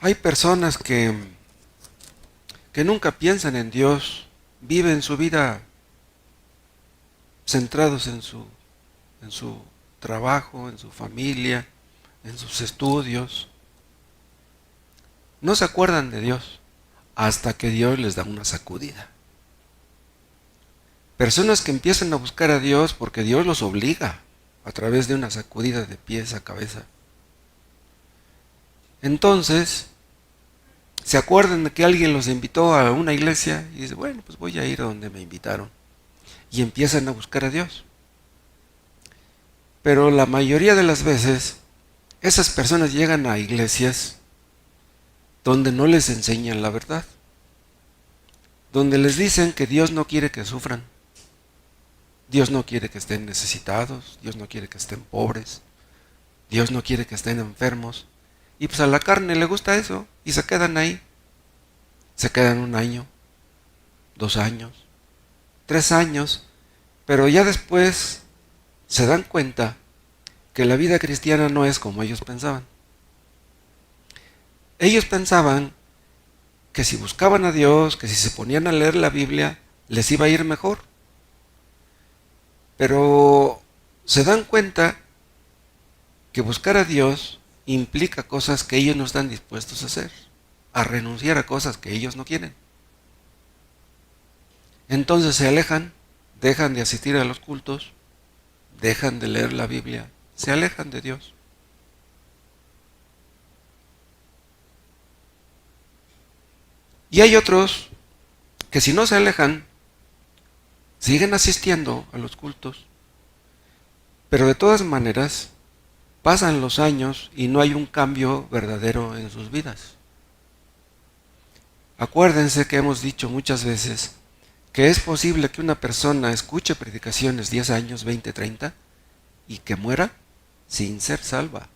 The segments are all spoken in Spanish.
Hay personas que nunca piensan en Dios, viven su vida centrados en su trabajo, en su familia, en sus estudios. No se acuerdan de Dios hasta que Dios les da una sacudida. Personas que empiezan a buscar a Dios porque Dios los obliga a través de una sacudida de pies a cabeza. Entonces, se acuerdan de que alguien los invitó a una iglesia y dicen, bueno, pues voy a ir a donde me invitaron. Y empiezan a buscar a Dios. Pero la mayoría de las veces, esas personas llegan a iglesias donde no les enseñan la verdad. Donde les dicen que Dios no quiere que sufran. Dios no quiere que estén necesitados. Dios no quiere que estén pobres. Dios no quiere que estén enfermos. Y pues a la carne le gusta eso. Y se quedan ahí. Se quedan 1 año, 2 años, 3 años. Pero ya después se dan cuenta que la vida cristiana no es como ellos pensaban. Ellos pensaban que si buscaban a Dios, que si se ponían a leer la Biblia, les iba a ir mejor. Pero se dan cuenta que buscar a Dios implica cosas que ellos no están dispuestos a hacer, a renunciar a cosas que ellos no quieren. Entonces se alejan, dejan de asistir a los cultos, dejan de leer la Biblia, se alejan de Dios. Y hay otros que si no se alejan, siguen asistiendo a los cultos, pero de todas maneras pasan los años y no hay un cambio verdadero en sus vidas. Acuérdense que hemos dicho muchas veces que es posible que una persona escuche predicaciones 10 años, 20, 30 y que muera sin ser salva.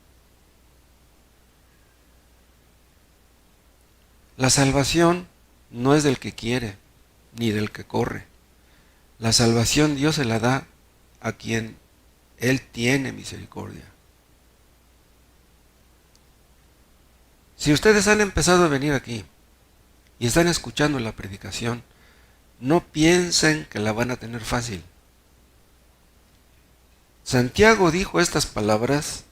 La salvación no es del que quiere ni del que corre. La salvación Dios se la da a quien Él tiene misericordia. Si ustedes han empezado a venir aquí y están escuchando la predicación, no piensen que la van a tener fácil. Santiago dijo estas palabras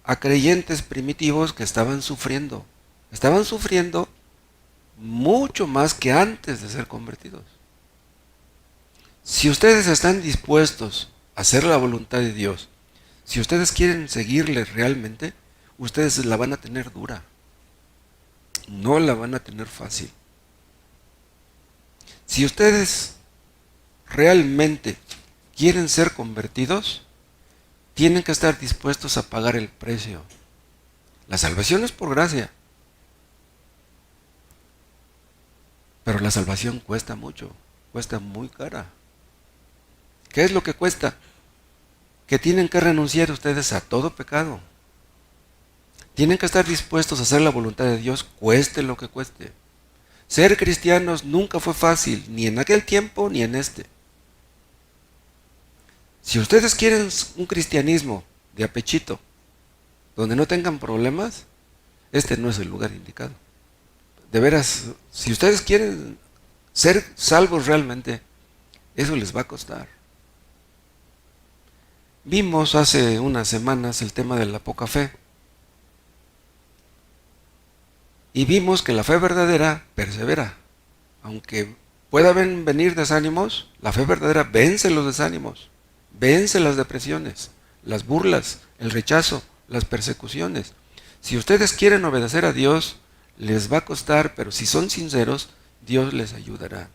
a creyentes primitivos que estaban sufriendo. Estaban sufriendo mucho más que antes de ser convertidos. Si ustedes están dispuestos a hacer la voluntad de Dios, si ustedes quieren seguirle realmente, ustedes la van a tener dura. No la van a tener fácil. Si ustedes realmente quieren ser convertidos, tienen que estar dispuestos a pagar el precio. La salvación es por gracia, pero la salvación cuesta mucho, cuesta muy cara. ¿Qué es lo que cuesta? Que tienen que renunciar ustedes a todo pecado. Tienen que estar dispuestos a hacer la voluntad de Dios, cueste lo que cueste. Ser cristianos nunca fue fácil, ni en aquel tiempo ni en este. Si ustedes quieren un cristianismo de apechito, donde no tengan problemas, este no es el lugar indicado. De veras, si ustedes quieren ser salvos realmente, eso les va a costar. Vimos hace unas semanas el tema de la poca fe. Y vimos que la fe verdadera persevera. Aunque pueda venir desánimos, la fe verdadera vence los desánimos, vence las depresiones, las burlas, el rechazo, las persecuciones. Si ustedes quieren obedecer a Dios, les va a costar, pero si son sinceros, Dios les ayudará.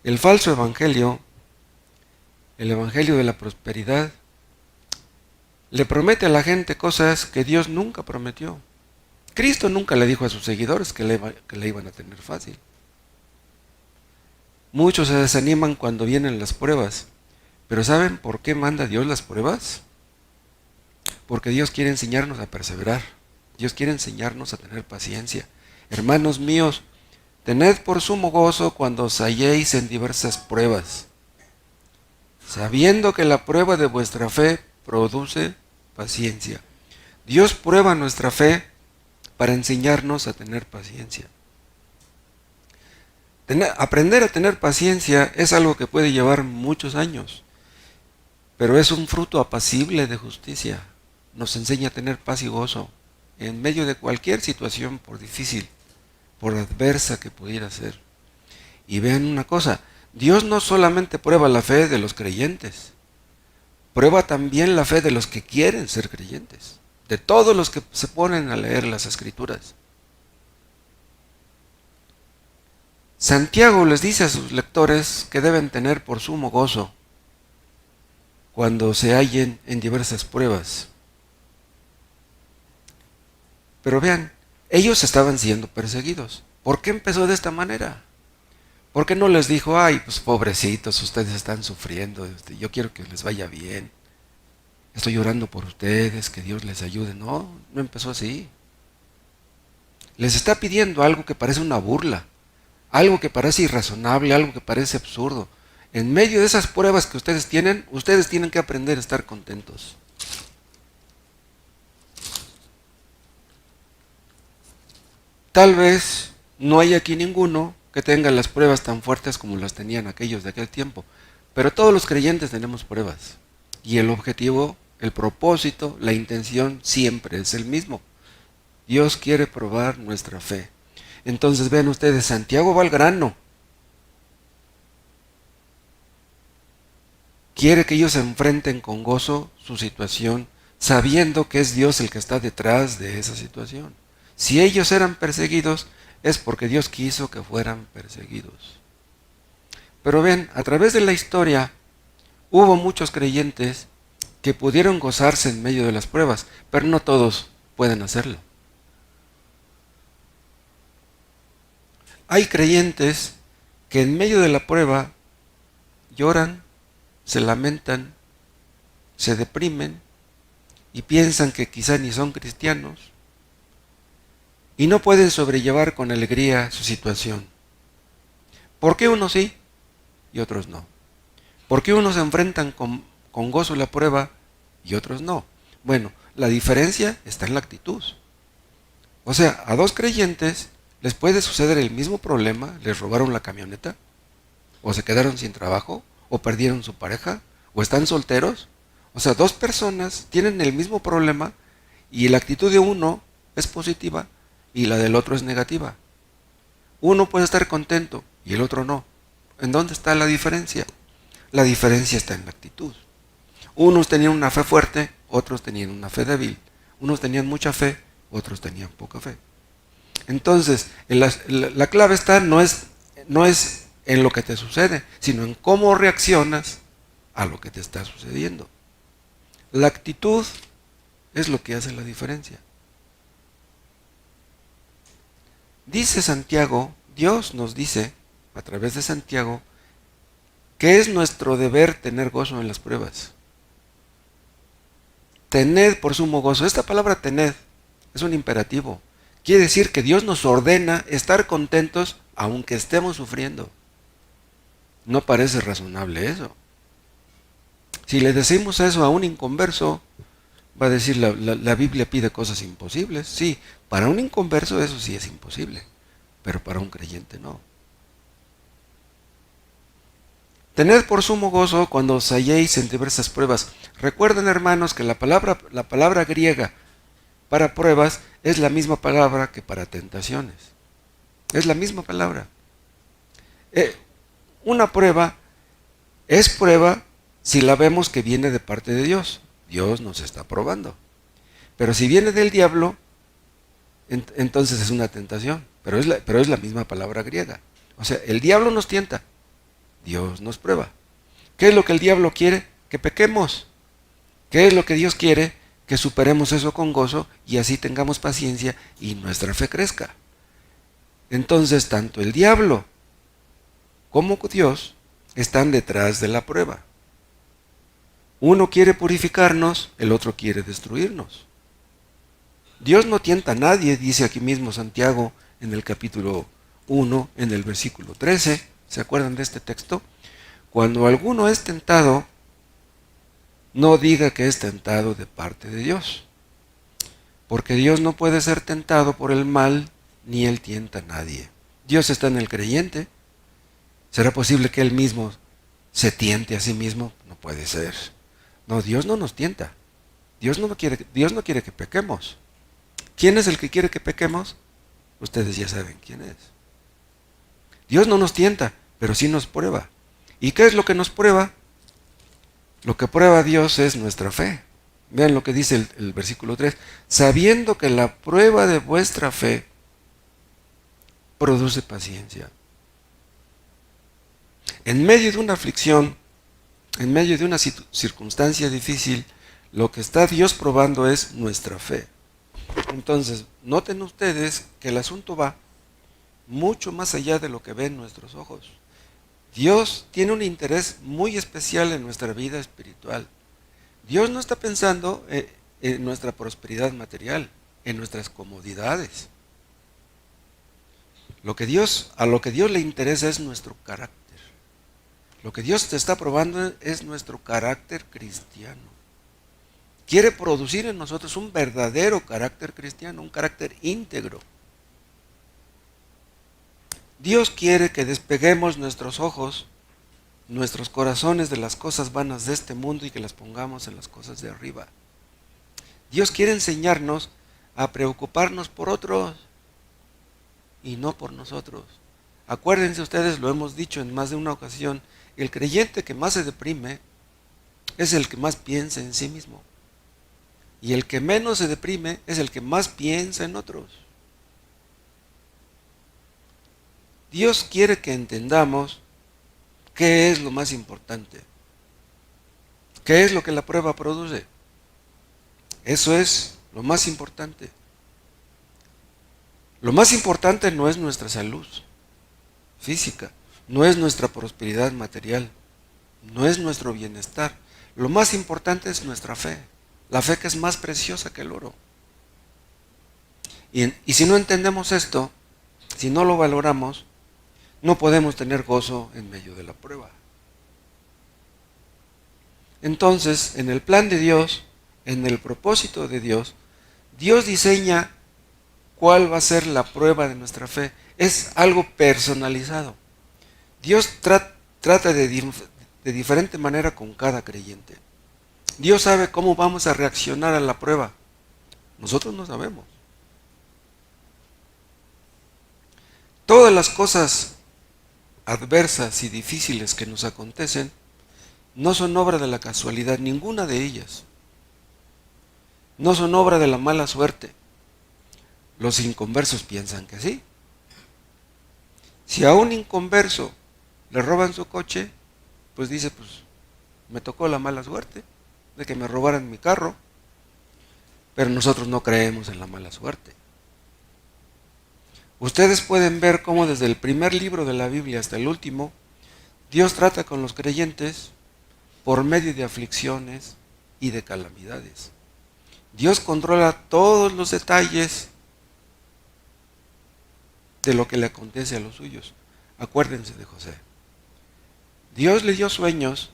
El falso evangelio, el evangelio de la prosperidad, le promete a la gente cosas que Dios nunca prometió. Cristo nunca le dijo a sus seguidores que le iban a tener fácil. Muchos se desaniman cuando vienen las pruebas, pero ¿saben por qué manda Dios las pruebas? Porque Dios quiere enseñarnos a perseverar. Dios quiere enseñarnos a tener paciencia. Hermanos míos, tened por sumo gozo cuando os halléis en diversas pruebas, sabiendo que la prueba de vuestra fe produce paciencia. Dios prueba nuestra fe para enseñarnos a tener paciencia. Aprender a tener paciencia es algo que puede llevar muchos años, pero es un fruto apacible de justicia. Nos enseña a tener paz y gozo en medio de cualquier situación, por difícil, por adversa que pudiera ser. Y vean una cosa, Dios no solamente prueba la fe de los creyentes, prueba también la fe de los que quieren ser creyentes, de todos los que se ponen a leer las Escrituras. Santiago les dice a sus lectores que deben tener por sumo gozo cuando se hallen en diversas pruebas. Pero vean, ellos estaban siendo perseguidos. ¿Por qué empezó de esta manera? ¿Por qué no les dijo, ay, pues pobrecitos, ustedes están sufriendo, yo quiero que les vaya bien, estoy orando por ustedes, que Dios les ayude? No, no empezó así. Les está pidiendo algo que parece una burla, algo que parece irrazonable, algo que parece absurdo. En medio de esas pruebas que ustedes tienen que aprender a estar contentos. Tal vez no hay aquí ninguno que tenga las pruebas tan fuertes como las tenían aquellos de aquel tiempo, pero todos los creyentes tenemos pruebas. Y el objetivo, el propósito, la intención siempre es el mismo. Dios quiere probar nuestra fe. Entonces vean ustedes, Santiago va al grano. Quiere que ellos se enfrenten con gozo su situación, sabiendo que es Dios el que está detrás de esa situación. Si ellos eran perseguidos, es porque Dios quiso que fueran perseguidos. Pero ven, a través de la historia, hubo muchos creyentes que pudieron gozarse en medio de las pruebas, pero no todos pueden hacerlo. Hay creyentes que en medio de la prueba lloran, se lamentan, se deprimen y piensan que quizá ni son cristianos y no pueden sobrellevar con alegría su situación. ¿Por qué unos sí y otros no? ¿Por qué unos se enfrentan con gozo la prueba y otros no? Bueno, la diferencia está en la actitud. O sea, a dos creyentes les puede suceder el mismo problema, les robaron la camioneta, o se quedaron sin trabajo, o perdieron su pareja, o están solteros. O sea, dos personas tienen el mismo problema y la actitud de uno es positiva y la del otro es negativa. Uno puede estar contento y el otro no. ¿En dónde está la diferencia? La diferencia está en la actitud. Unos tenían una fe fuerte, otros tenían una fe débil. Unos tenían mucha fe, otros tenían poca fe. Entonces, la clave está no es en lo que te sucede, sino en cómo reaccionas a lo que te está sucediendo. La actitud es lo que hace la diferencia. Dice Santiago, Dios nos dice, a través de Santiago, que es nuestro deber tener gozo en las pruebas. Tened por sumo gozo. Esta palabra tened es un imperativo. Quiere decir que Dios nos ordena estar contentos aunque estemos sufriendo. No parece razonable eso. Si le decimos eso a un inconverso, va a decir la Biblia pide cosas imposibles. Sí, para un inconverso eso sí es imposible, pero para un creyente no. Tened por sumo gozo cuando os halléis en diversas pruebas. Recuerden, hermanos, que la palabra griega para pruebas es la misma palabra que para tentaciones. Es la misma palabra. Una prueba es prueba si la vemos que viene de parte de Dios. Dios nos está probando. Pero si viene del diablo, entonces es una tentación. Pero es la misma palabra griega. O sea, el diablo nos tienta, Dios nos prueba. ¿Qué es lo que el diablo quiere? Que pequemos. ¿Qué es lo que Dios quiere? Que superemos eso con gozo y así tengamos paciencia y nuestra fe crezca. Entonces, tanto el diablo como Dios están detrás de la prueba. Uno quiere purificarnos, el otro quiere destruirnos. Dios no tienta a nadie, dice aquí mismo Santiago en el capítulo 1, en el versículo 13. ¿Se acuerdan de este texto? Cuando alguno es tentado, no diga que es tentado de parte de Dios, porque Dios no puede ser tentado por el mal, ni Él tienta a nadie. Dios está en el creyente. ¿Será posible que Él mismo se tiente a sí mismo? No puede ser. No, Dios no nos tienta. Dios no quiere que pequemos. ¿Quién es el que quiere que pequemos? Ustedes ya saben quién es. Dios no nos tienta, pero sí nos prueba. ¿Y qué es lo que nos prueba? Lo que prueba a Dios es nuestra fe. Vean lo que dice el versículo 3. Sabiendo que la prueba de vuestra fe produce paciencia. En medio de una aflicción, en medio de una circunstancia difícil, lo que está Dios probando es nuestra fe. Entonces, noten ustedes que el asunto va mucho más allá de lo que ven nuestros ojos. Dios tiene un interés muy especial en nuestra vida espiritual. Dios no está pensando en nuestra prosperidad material, en nuestras comodidades. A lo que Dios le interesa es nuestro carácter. Lo que Dios te está probando es nuestro carácter cristiano. Quiere producir en nosotros un verdadero carácter cristiano, un carácter íntegro. Dios quiere que despeguemos nuestros ojos, nuestros corazones de las cosas vanas de este mundo y que las pongamos en las cosas de arriba. Dios quiere enseñarnos a preocuparnos por otros y no por nosotros. Acuérdense ustedes, lo hemos dicho en más de una ocasión, el creyente que más se deprime es el que más piensa en sí mismo. Y el que menos se deprime es el que más piensa en otros. Dios quiere que entendamos qué es lo más importante. ¿Qué es lo que la prueba produce? Eso es lo más importante. Lo más importante no es nuestra salud física, no es nuestra prosperidad material, no es nuestro bienestar. Lo más importante es nuestra fe, la fe que es más preciosa que el oro. Y si no entendemos esto, si no lo valoramos, no podemos tener gozo en medio de la prueba. Entonces, en el plan de Dios, en el propósito de Dios, Dios diseña cuál va a ser la prueba de nuestra fe. Es algo personalizado. Dios trata de diferente manera con cada creyente. Dios sabe cómo vamos a reaccionar a la prueba. Nosotros no sabemos. Todas las cosas adversas y difíciles que nos acontecen no son obra de la casualidad, ninguna de ellas. No son obra de la mala suerte. Los inconversos piensan que sí. Si a un inconverso le roban su coche, pues dice, pues me tocó la mala suerte de que me robaran mi carro. Pero nosotros no creemos en la mala suerte. Ustedes pueden ver cómo desde el primer libro de la Biblia hasta el último, Dios trata con los creyentes por medio de aflicciones y de calamidades. Dios controla todos los detalles de lo que le acontece a los suyos. Acuérdense de José. Dios le dio sueños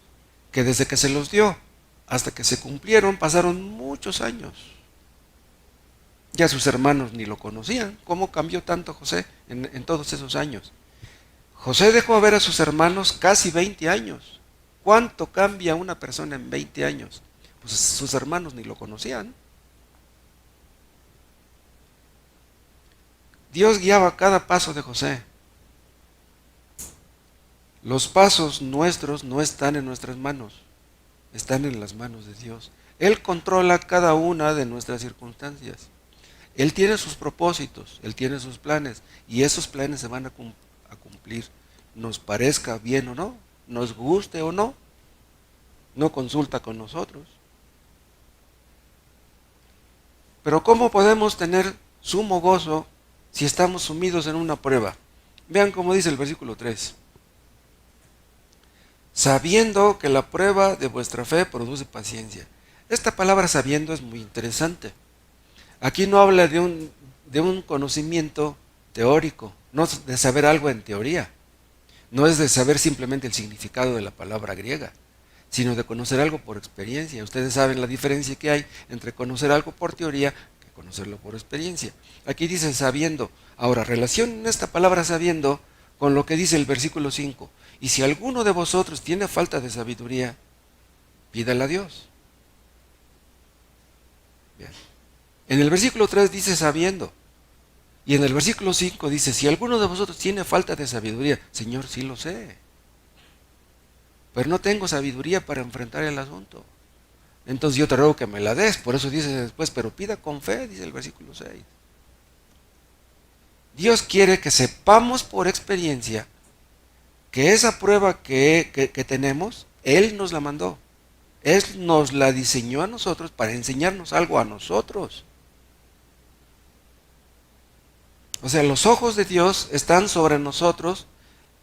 que desde que se los dio hasta que se cumplieron pasaron muchos años. Ya sus hermanos ni lo conocían. ¿Cómo cambió tanto José en todos esos años? José dejó ver a sus hermanos casi 20 años. ¿Cuánto cambia una persona en 20 años? Pues sus hermanos ni lo conocían. Dios guiaba cada paso de José. Los pasos nuestros no están en nuestras manos, están en las manos de Dios. Él controla cada una de nuestras circunstancias. Él tiene sus propósitos, Él tiene sus planes, y esos planes se van a cumplir, nos parezca bien o no, nos guste o no. No consulta con nosotros. Pero ¿cómo podemos tener sumo gozo si estamos sumidos en una prueba? Vean cómo dice el versículo 3. Sabiendo que la prueba de vuestra fe produce paciencia. Esta palabra sabiendo es muy interesante. Aquí no habla de un conocimiento teórico, no es de saber algo en teoría, no es de saber simplemente el significado de la palabra griega, sino de conocer algo por experiencia. Ustedes saben la diferencia que hay entre conocer algo por teoría que conocerlo por experiencia. Aquí dice sabiendo. Ahora, relacionen esta palabra sabiendo con lo que dice el versículo 5. Y si alguno de vosotros tiene falta de sabiduría, pídala a Dios. Bien. En el versículo 3 dice sabiendo. Y en el versículo 5 dice, si alguno de vosotros tiene falta de sabiduría, Señor, sí lo sé, pero no tengo sabiduría para enfrentar el asunto. Entonces yo te ruego que me la des. Por eso dice después, pero pida con fe, dice el versículo 6. Dios quiere que sepamos por experiencia que esa prueba que tenemos, Él nos la mandó. Él nos la diseñó a nosotros para enseñarnos algo a nosotros. O sea, los ojos de Dios están sobre nosotros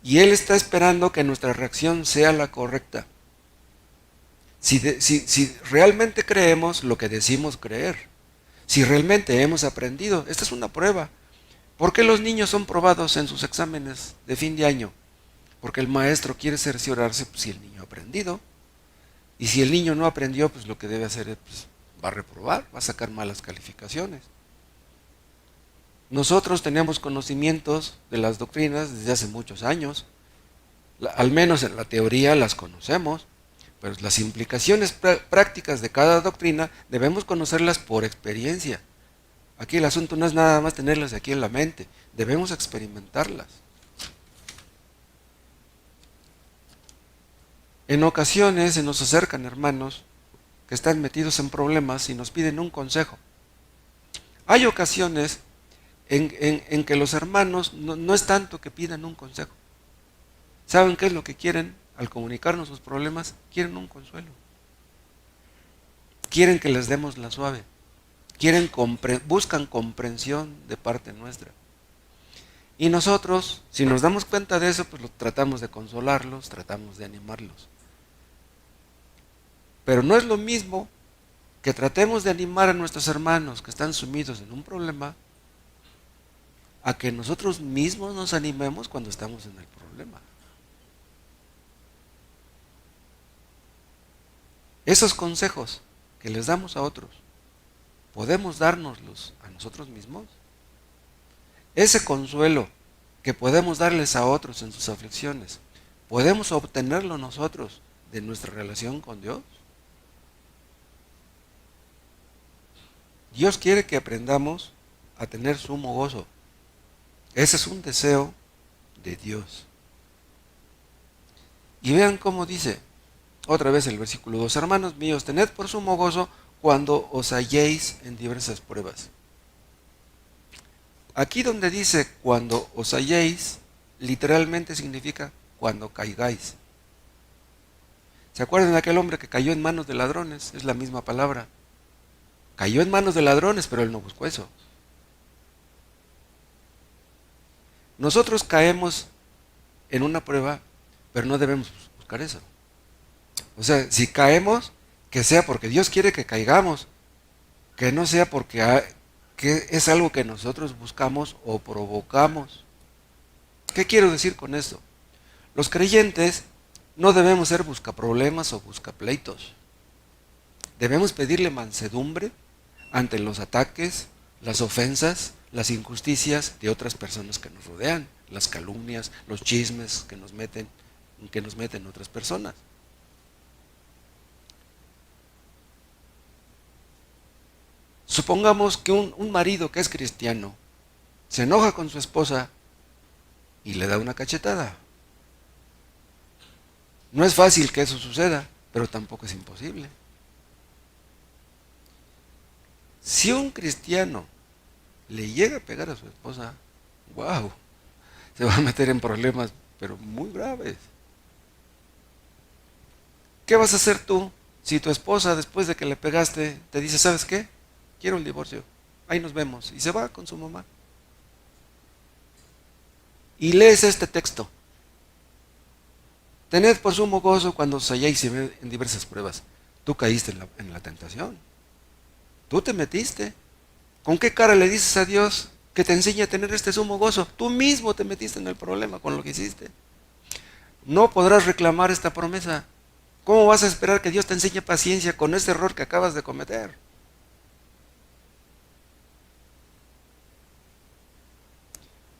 y Él está esperando que nuestra reacción sea la correcta. Si realmente creemos lo que decimos creer, si realmente hemos aprendido, esta es una prueba. ¿Por qué los niños son probados en sus exámenes de fin de año? Porque el maestro quiere cerciorarse si el niño ha aprendido. Y si el niño no aprendió, pues lo que debe hacer es, pues, va a reprobar, va a sacar malas calificaciones. Nosotros tenemos conocimientos de las doctrinas desde hace muchos años. Al menos en la teoría las conocemos, pero las implicaciones prácticas de cada doctrina debemos conocerlas por experiencia. Aquí el asunto no es nada más tenerlas aquí en la mente, debemos experimentarlas. En ocasiones se nos acercan hermanos que están metidos en problemas y nos piden un consejo. Hay ocasiones en que los hermanos no es tanto que pidan un consejo. ¿Saben qué es lo que quieren al comunicarnos sus problemas? Quieren un consuelo. Quieren que les demos la suave. Buscan comprensión de parte nuestra. Y nosotros, si nos damos cuenta de eso, pues tratamos de consolarlos, tratamos de animarlos. Pero no es lo mismo que tratemos de animar a nuestros hermanos que están sumidos en un problema, a que nosotros mismos nos animemos cuando estamos en el problema. Esos consejos que les damos a otros, ¿podemos dárnoslos a nosotros mismos? Ese consuelo que podemos darles a otros en sus aflicciones, ¿podemos obtenerlo nosotros de nuestra relación con Dios? Dios quiere que aprendamos a tener sumo gozo. Ese es un deseo de Dios. Y vean cómo dice, otra vez el versículo 2, hermanos míos, tened por sumo gozo cuando os halléis en diversas pruebas. Aquí donde dice cuando os halléis, literalmente significa cuando caigáis. ¿Se acuerdan de aquel hombre que cayó en manos de ladrones? Es la misma palabra. Cayó en manos de ladrones, pero él no buscó eso. Nosotros caemos en una prueba, pero no debemos buscar eso. O sea, si caemos, que sea porque Dios quiere que caigamos, que no sea porque que es algo que nosotros buscamos o provocamos. ¿Qué quiero decir con esto? Los creyentes no debemos ser buscaproblemas o buscapleitos. Debemos pedirle mansedumbre ante los ataques, las ofensas, las injusticias de otras personas que nos rodean, las calumnias, los chismes que nos meten otras personas. Supongamos que un marido que es cristiano se enoja con su esposa y le da una cachetada. No es fácil que eso suceda, pero tampoco es imposible. Si un cristiano le llega a pegar a su esposa, wow, se va a meter en problemas, pero muy graves. ¿Qué vas a hacer tú si tu esposa, después de que le pegaste, te dice, ¿sabes qué? Quiero el divorcio, ahí nos vemos, y se va con su mamá? Y lees este texto. Tened por sumo gozo cuando os halléis en diversas pruebas. Tú caíste en la tentación. Tú te metiste. ¿Con qué cara le dices a Dios que te enseñe a tener este sumo gozo? Tú mismo te metiste en el problema con lo que hiciste. No podrás reclamar esta promesa. ¿Cómo vas a esperar que Dios te enseñe paciencia con ese error que acabas de cometer?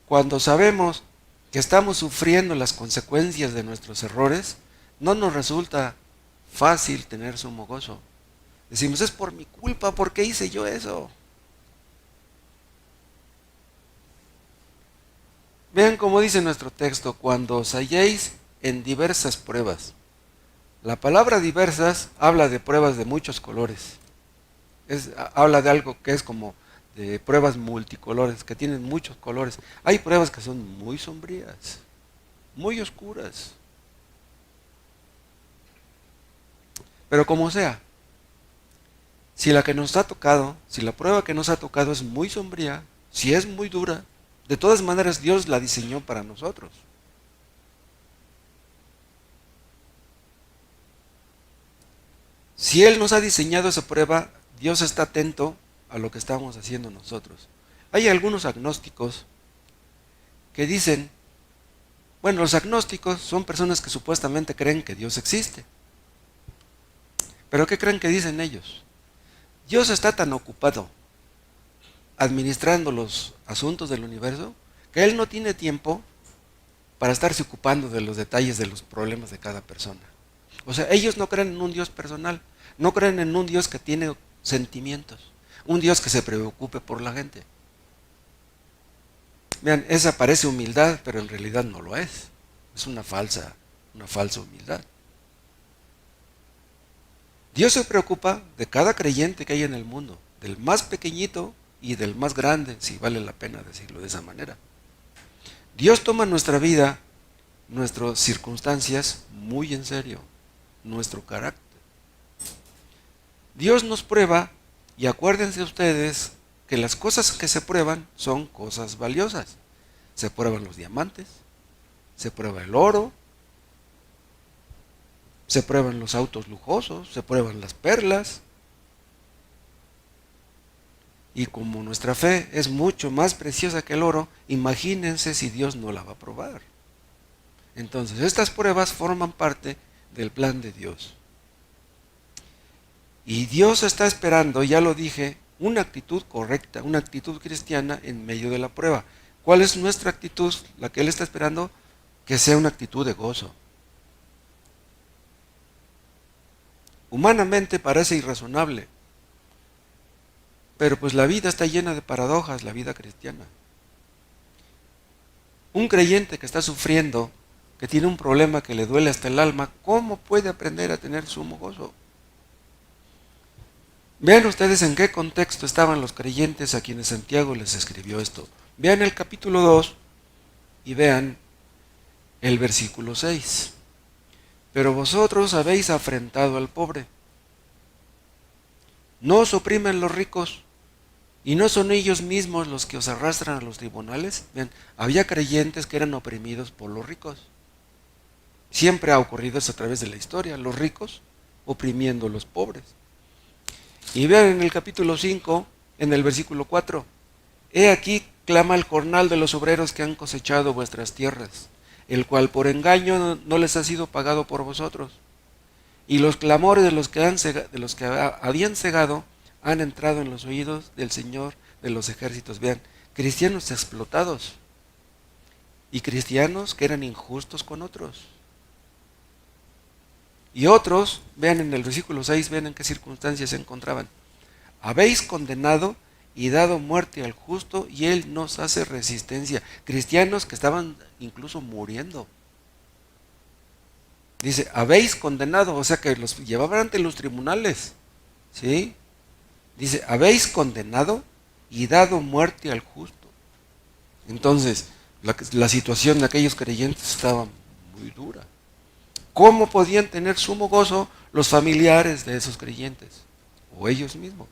Cuando sabemos que estamos sufriendo las consecuencias de nuestros errores, no nos resulta fácil tener sumo gozo. Decimos, es por mi culpa, ¿por qué hice yo eso? Vean cómo dice nuestro texto, cuando os halléis en diversas pruebas. La palabra diversas habla de pruebas de muchos colores. Habla de algo que es como de pruebas multicolores, que tienen muchos colores. Hay pruebas que son muy sombrías, muy oscuras. Pero como sea, si la que nos ha tocado, si la prueba que nos ha tocado es muy sombría, si es muy dura, de todas maneras Dios la diseñó para nosotros. Si Él nos ha diseñado esa prueba, Dios está atento a lo que estamos haciendo nosotros. Hay algunos agnósticos que dicen, bueno, los agnósticos son personas que supuestamente creen que Dios existe. Pero ¿qué creen que dicen ellos? Dios está tan ocupado administrando los asuntos del universo que Él no tiene tiempo para estarse ocupando de los detalles de los problemas de cada persona. O sea, ellos no creen en un Dios personal, no creen en un Dios que tiene sentimientos, un Dios que se preocupe por la gente. Vean, esa parece humildad, pero en realidad no lo es. Es una falsa humildad. Dios se preocupa de cada creyente que hay en el mundo, del más pequeñito y del más grande, si vale la pena decirlo de esa manera. Dios toma nuestra vida, nuestras circunstancias muy en serio, nuestro carácter. Dios nos prueba, y acuérdense ustedes que las cosas que se prueban son cosas valiosas. Se prueban los diamantes, se prueba el oro, se prueban los autos lujosos, se prueban las perlas. Y como nuestra fe es mucho más preciosa que el oro, imagínense si Dios no la va a probar. Entonces, estas pruebas forman parte del plan de Dios. Y Dios está esperando, ya lo dije, una actitud correcta, una actitud cristiana en medio de la prueba. ¿Cuál es nuestra actitud? La que Él está esperando, que sea una actitud de gozo. Humanamente parece irrazonable, pero pues la vida está llena de paradojas, la vida cristiana. Un creyente que está sufriendo, que tiene un problema que le duele hasta el alma, ¿cómo puede aprender a tener sumo gozo? Vean ustedes en qué contexto estaban los creyentes a quienes Santiago les escribió esto. Vean el capítulo 2 y vean el versículo 6. Pero vosotros habéis afrentado al pobre. ¿No os oprimen los ricos? ¿Y no son ellos mismos los que os arrastran a los tribunales? Vean, había creyentes que eran oprimidos por los ricos. Siempre ha ocurrido eso a través de la historia, los ricos oprimiendo a los pobres. Y vean en el capítulo 5, en el versículo 4, he aquí clama el jornal de los obreros que han cosechado vuestras tierras, el cual por engaño no les ha sido pagado por vosotros. Y los clamores de los que habían cegado han entrado en los oídos del Señor de los ejércitos. Vean, cristianos explotados y cristianos que eran injustos con otros. Y otros, vean en el versículo 6, vean en qué circunstancias se encontraban. Habéis condenado y dado muerte al justo y él nos hace resistencia. Cristianos que estaban incluso muriendo. Dice, habéis condenado, o sea que los llevaban ante los tribunales. ¿Sí? Dice, habéis condenado y dado muerte al justo. Entonces, la situación de aquellos creyentes estaba muy dura. ¿Cómo podían tener sumo gozo los familiares de esos creyentes? O ellos mismos.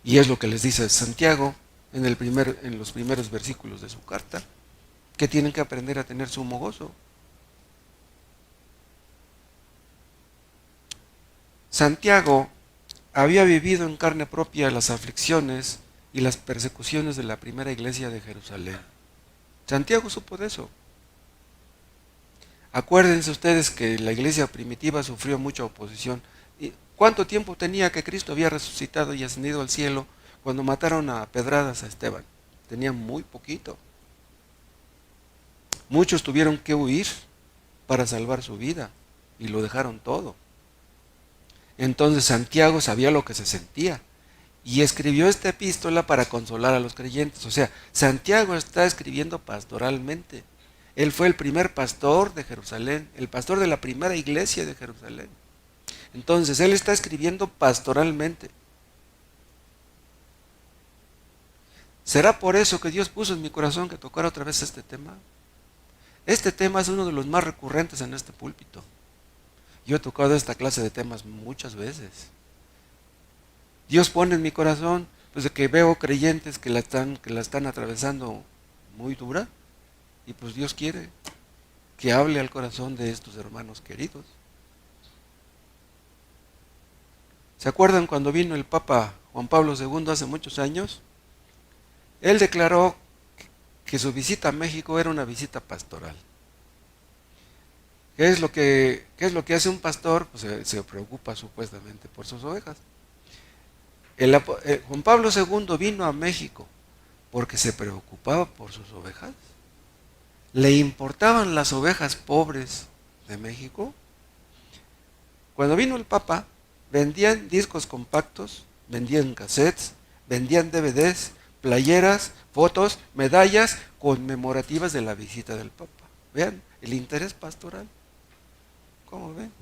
Y es lo que les dice Santiago en los primeros versículos de su carta, que tienen que aprender a tener sumo gozo. Santiago había vivido en carne propia las aflicciones y las persecuciones de la primera iglesia de Jerusalén. Santiago supo de eso. Acuérdense ustedes que la iglesia primitiva sufrió mucha oposición. ¿Y cuánto tiempo tenía que Cristo había resucitado y ascendido al cielo cuando mataron a pedradas a Esteban? Tenía muy poquito. Muchos tuvieron que huir para salvar su vida y lo dejaron todo. Entonces Santiago sabía lo que se sentía y escribió esta epístola para consolar a los creyentes. O sea, Santiago está escribiendo pastoralmente. Él fue el primer pastor de Jerusalén, el pastor de la primera iglesia de Jerusalén. Entonces, él está escribiendo pastoralmente. ¿Será por eso que Dios puso en mi corazón que tocara otra vez este tema? Este tema es uno de los más recurrentes en este púlpito. Yo he tocado esta clase de temas muchas veces. Dios pone en mi corazón, pues de que veo creyentes que la están atravesando muy dura, y pues Dios quiere que hable al corazón de estos hermanos queridos. ¿Se acuerdan cuando vino el Papa Juan Pablo II hace muchos años? Él declaró que su visita a México era una visita pastoral. ¿Qué es lo que hace un pastor? Pues se preocupa supuestamente por sus ovejas. Juan Pablo II vino a México porque se preocupaba por sus ovejas. ¿Le importaban las ovejas pobres de México? Cuando vino el Papa, vendían discos compactos, vendían cassettes, vendían DVDs, playeras, fotos, medallas conmemorativas de la visita del Papa. Vean, el interés pastoral. ¿Cómo ven?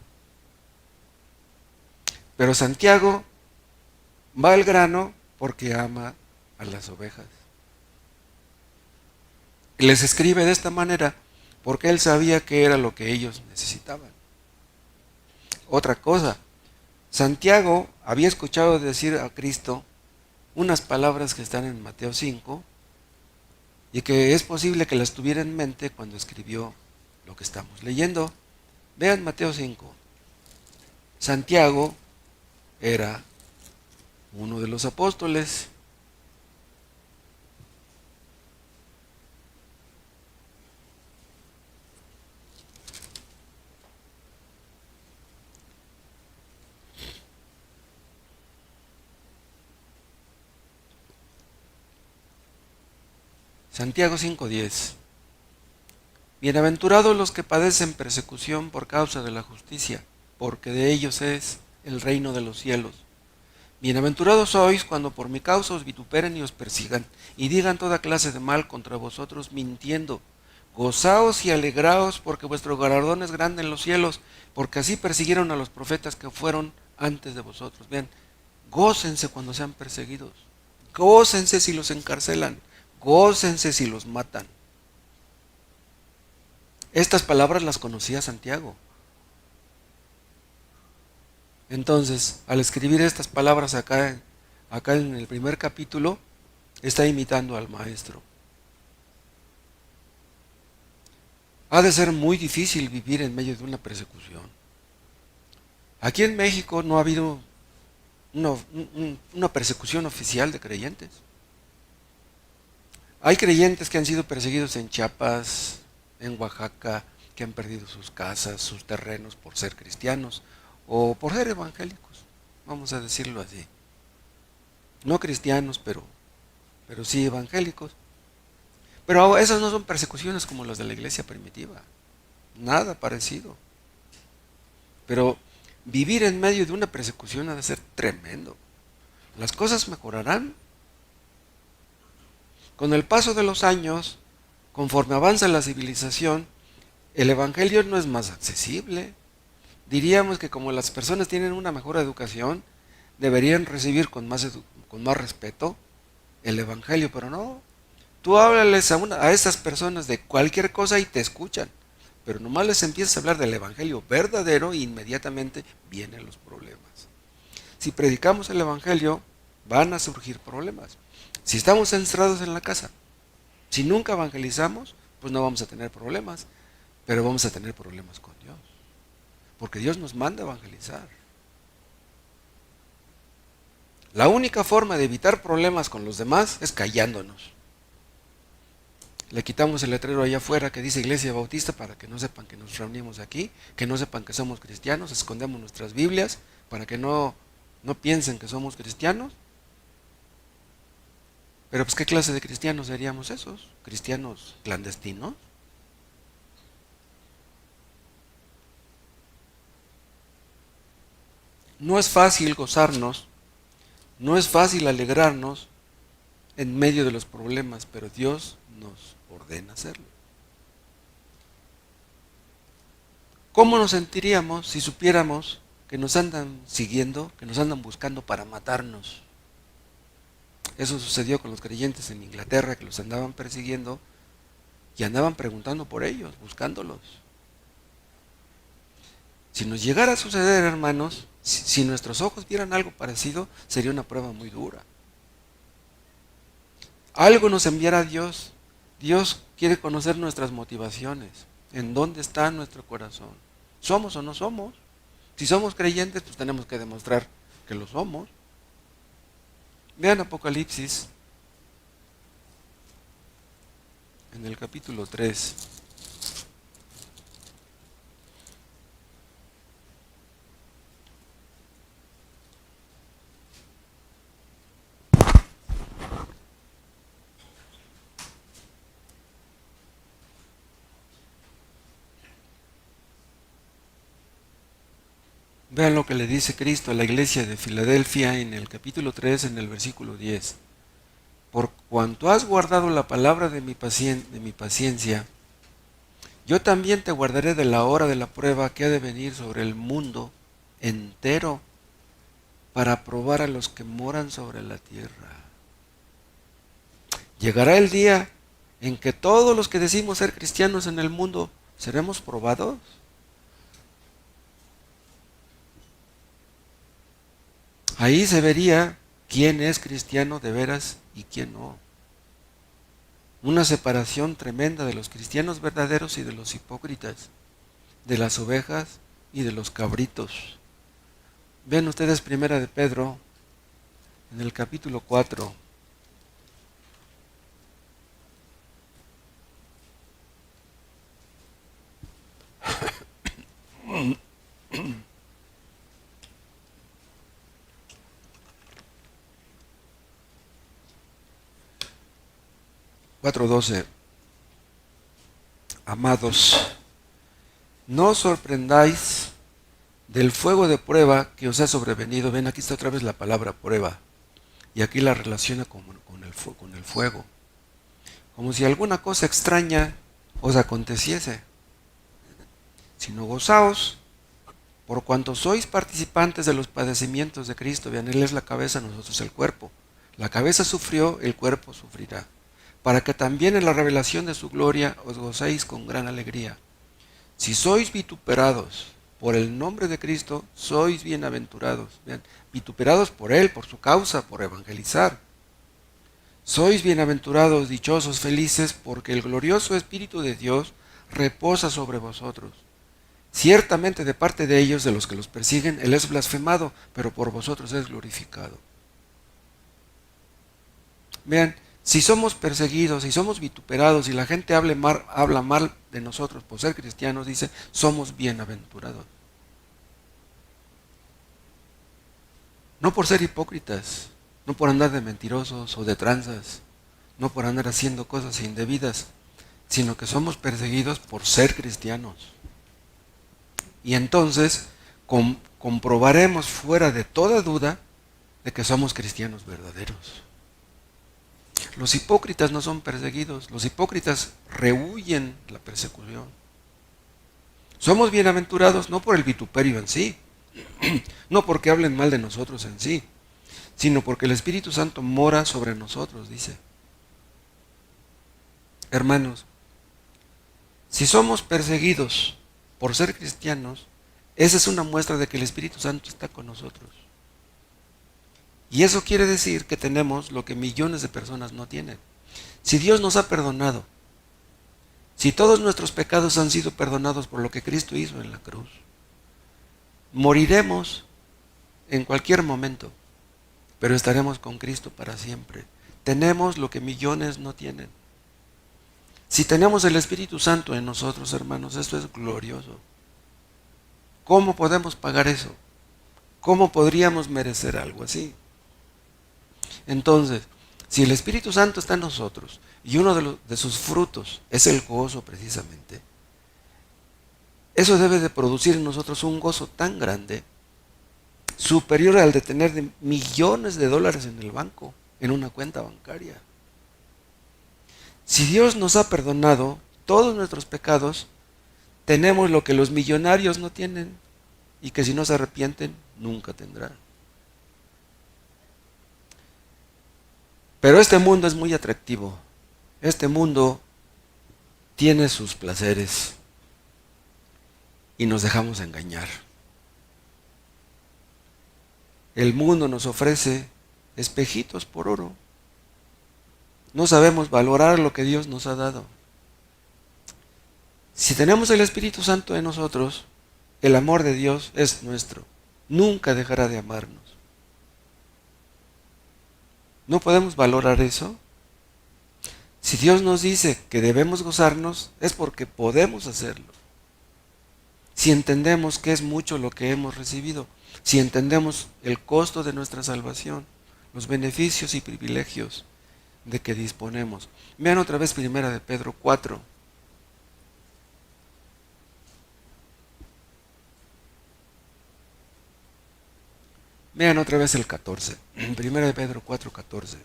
Pero Santiago va al grano porque ama a las ovejas. Y les escribe de esta manera porque él sabía que era lo que ellos necesitaban. Otra cosa, Santiago había escuchado decir a Cristo unas palabras que están en Mateo 5 y que es posible que las tuviera en mente cuando escribió lo que estamos leyendo. Vean Mateo 5. Santiago era uno de los apóstoles. Santiago 5:10. Bienaventurados los que padecen persecución por causa de la justicia, porque de ellos es el reino de los cielos. Bienaventurados sois cuando por mi causa os vituperen y os persigan, y digan toda clase de mal contra vosotros mintiendo. Gozaos y alegraos, porque vuestro galardón es grande en los cielos, porque así persiguieron a los profetas que fueron antes de vosotros. Vean, gócense cuando sean perseguidos, gócense si los encarcelan, gócense si los matan. Estas palabras las conocía Santiago. Entonces, al escribir estas palabras acá en el primer capítulo, está imitando al maestro. Ha de ser muy difícil vivir en medio de una persecución. Aquí en México no ha habido una persecución oficial de creyentes. Hay creyentes que han sido perseguidos en Chiapas, en Oaxaca, que han perdido sus casas, sus terrenos por ser cristianos o por ser evangélicos, vamos a decirlo así. No cristianos, pero sí evangélicos. Pero esas no son persecuciones como las de la iglesia primitiva, nada parecido. Pero vivir en medio de una persecución ha de ser tremendo. Las cosas mejorarán. Con el paso de los años, conforme avanza la civilización, el evangelio no es más accesible. Diríamos que como las personas tienen una mejor educación, deberían recibir con más respeto el evangelio, pero no. Tú háblales a esas personas de cualquier cosa y te escuchan, pero nomás les empiezas a hablar del evangelio verdadero e inmediatamente vienen los problemas. Si predicamos el evangelio, van a surgir problemas. Si estamos encerrados en la casa, si nunca evangelizamos, pues no vamos a tener problemas, pero vamos a tener problemas con Dios, porque Dios nos manda a evangelizar. La única forma de evitar problemas con los demás es callándonos. Le quitamos el letrero allá afuera que dice Iglesia Bautista para que no sepan que nos reunimos aquí, que no sepan que somos cristianos, escondemos nuestras Biblias para que no piensen que somos cristianos. Pero pues ¿qué clase de cristianos seríamos esos? ¿Cristianos clandestinos? No es fácil gozarnos, no es fácil alegrarnos en medio de los problemas, pero Dios nos ordena hacerlo. ¿Cómo nos sentiríamos si supiéramos que nos andan siguiendo, que nos andan buscando para matarnos? Eso sucedió con los creyentes en Inglaterra, que los andaban persiguiendo y andaban preguntando por ellos, buscándolos. Si nos llegara a suceder, hermanos, si nuestros ojos vieran algo parecido, sería una prueba muy dura. Algo nos enviará Dios. Dios quiere conocer nuestras motivaciones. ¿En dónde está nuestro corazón? ¿Somos o no somos? Si somos creyentes, pues tenemos que demostrar que lo somos. Vean Apocalipsis, en el capítulo 3. Vean lo que le dice Cristo a la iglesia de Filadelfia en el capítulo 3, en el versículo 10. Por cuanto has guardado la palabra de mi paciencia, yo también te guardaré de la hora de la prueba que ha de venir sobre el mundo entero para probar a los que moran sobre la tierra. Llegará el día en que todos los que decimos ser cristianos en el mundo seremos probados. Ahí se vería quién es cristiano de veras y quién no. Una separación tremenda de los cristianos verdaderos y de los hipócritas, de las ovejas y de los cabritos. Ven ustedes Primera de Pedro, en el capítulo 4. Cuatro 12. Amados, no os sorprendáis del fuego de prueba que os ha sobrevenido. Ven, aquí está otra vez la palabra prueba. Y aquí la relaciona con el fuego. Como si alguna cosa extraña os aconteciese. Sino gozaos por cuanto sois participantes de los padecimientos de Cristo. Vean, Él es la cabeza, nosotros el cuerpo. La cabeza sufrió, el cuerpo sufrirá. Para que también en la revelación de su gloria os gocéis con gran alegría. Si sois vituperados por el nombre de Cristo, sois bienaventurados. Vean, vituperados por Él, por su causa, por evangelizar. Sois bienaventurados, dichosos, felices, porque el glorioso Espíritu de Dios reposa sobre vosotros. Ciertamente de parte de ellos, de los que los persiguen, Él es blasfemado, pero por vosotros es glorificado. Vean, si somos perseguidos, si somos vituperados, y la gente habla mal de nosotros por ser cristianos, dice, somos bienaventurados. No por ser hipócritas, no por andar de mentirosos o de tranzas, no por andar haciendo cosas indebidas, sino que somos perseguidos por ser cristianos. Y entonces comprobaremos fuera de toda duda de que somos cristianos verdaderos. Los hipócritas no son perseguidos, los hipócritas rehuyen la persecución. Somos bienaventurados no por el vituperio en sí, no porque hablen mal de nosotros en sí, sino porque el Espíritu Santo mora sobre nosotros, dice. Hermanos, si somos perseguidos por ser cristianos, esa es una muestra de que el Espíritu Santo está con nosotros. Y eso quiere decir que tenemos lo que millones de personas no tienen. Si Dios nos ha perdonado, si todos nuestros pecados han sido perdonados por lo que Cristo hizo en la cruz, moriremos en cualquier momento, pero estaremos con Cristo para siempre. Tenemos lo que millones no tienen. Si tenemos el Espíritu Santo en nosotros, hermanos, esto es glorioso. ¿Cómo podemos pagar eso? ¿Cómo podríamos merecer algo así? Entonces, si el Espíritu Santo está en nosotros y uno de sus frutos es el gozo precisamente, eso debe de producir en nosotros un gozo tan grande, superior al de tener millones de dólares en el banco, en una cuenta bancaria. Si Dios nos ha perdonado todos nuestros pecados, tenemos lo que los millonarios no tienen y que si no se arrepienten, nunca tendrán. Pero este mundo es muy atractivo. Este mundo tiene sus placeres y nos dejamos engañar. El mundo nos ofrece espejitos por oro. No sabemos valorar lo que Dios nos ha dado. Si tenemos el Espíritu Santo en nosotros, el amor de Dios es nuestro. Nunca dejará de amarnos. ¿No podemos valorar eso? Si Dios nos dice que debemos gozarnos, es porque podemos hacerlo. Si entendemos que es mucho lo que hemos recibido, si entendemos el costo de nuestra salvación, los beneficios y privilegios de que disponemos. Vean otra vez 1 de Pedro 4. Vean otra vez el 14. 1 de Pedro 4, 14.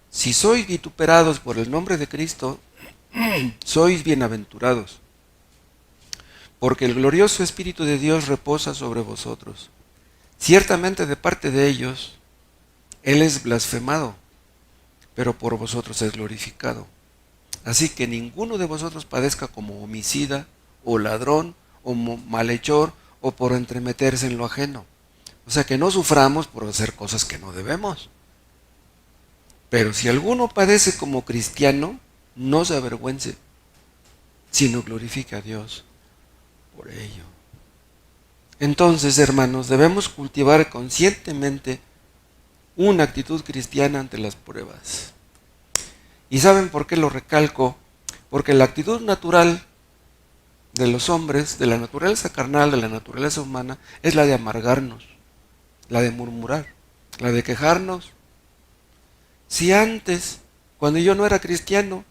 Si sois vituperados por el nombre de Cristo, sois bienaventurados, porque el glorioso Espíritu de Dios reposa sobre vosotros. Ciertamente de parte de ellos, Él es blasfemado, pero por vosotros es glorificado. Así que ninguno de vosotros padezca como homicida, o ladrón, o malhechor, o por entremeterse en lo ajeno. O sea, que no suframos por hacer cosas que no debemos. Pero si alguno padece como cristiano, no se avergüence, sino glorifique a Dios por ello. Entonces, hermanos, debemos cultivar conscientemente una actitud cristiana ante las pruebas. ¿Y saben por qué lo recalco? Porque la actitud natural de los hombres, de la naturaleza carnal, de la naturaleza humana, es la de amargarnos, la de murmurar, la de quejarnos. Si antes, cuando yo no era cristiano,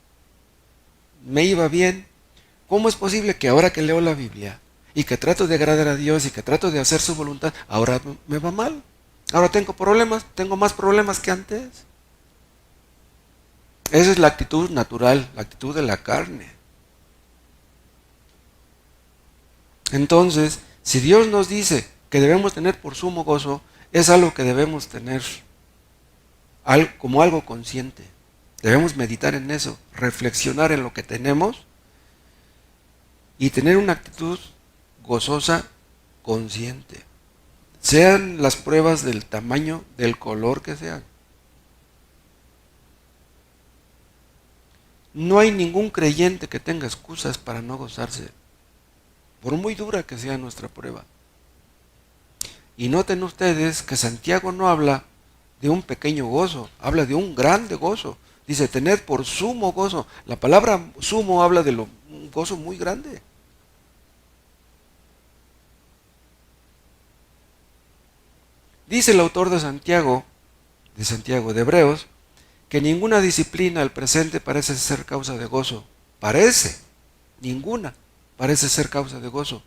me iba bien, ¿cómo es posible que ahora que leo la Biblia y que trato de agradar a Dios y que trato de hacer su voluntad, ahora me va mal? Ahora tengo problemas, tengo más problemas que antes. Esa es la actitud natural, la actitud de la carne. Entonces, si Dios nos dice que debemos tener por sumo gozo, es algo que debemos tener como algo consciente. Debemos meditar en eso, reflexionar en lo que tenemos y tener una actitud gozosa, consciente. Sean las pruebas del tamaño, del color que sean. No hay ningún creyente que tenga excusas para no gozarse, por muy dura que sea nuestra prueba. Y noten ustedes que Santiago no habla de un pequeño gozo, habla de un grande gozo. Dice, tened por sumo gozo. La palabra sumo habla de un gozo muy grande. Dice el autor de Santiago de Hebreos, que ninguna disciplina al presente parece ser causa de gozo. Ninguna parece ser causa de gozo,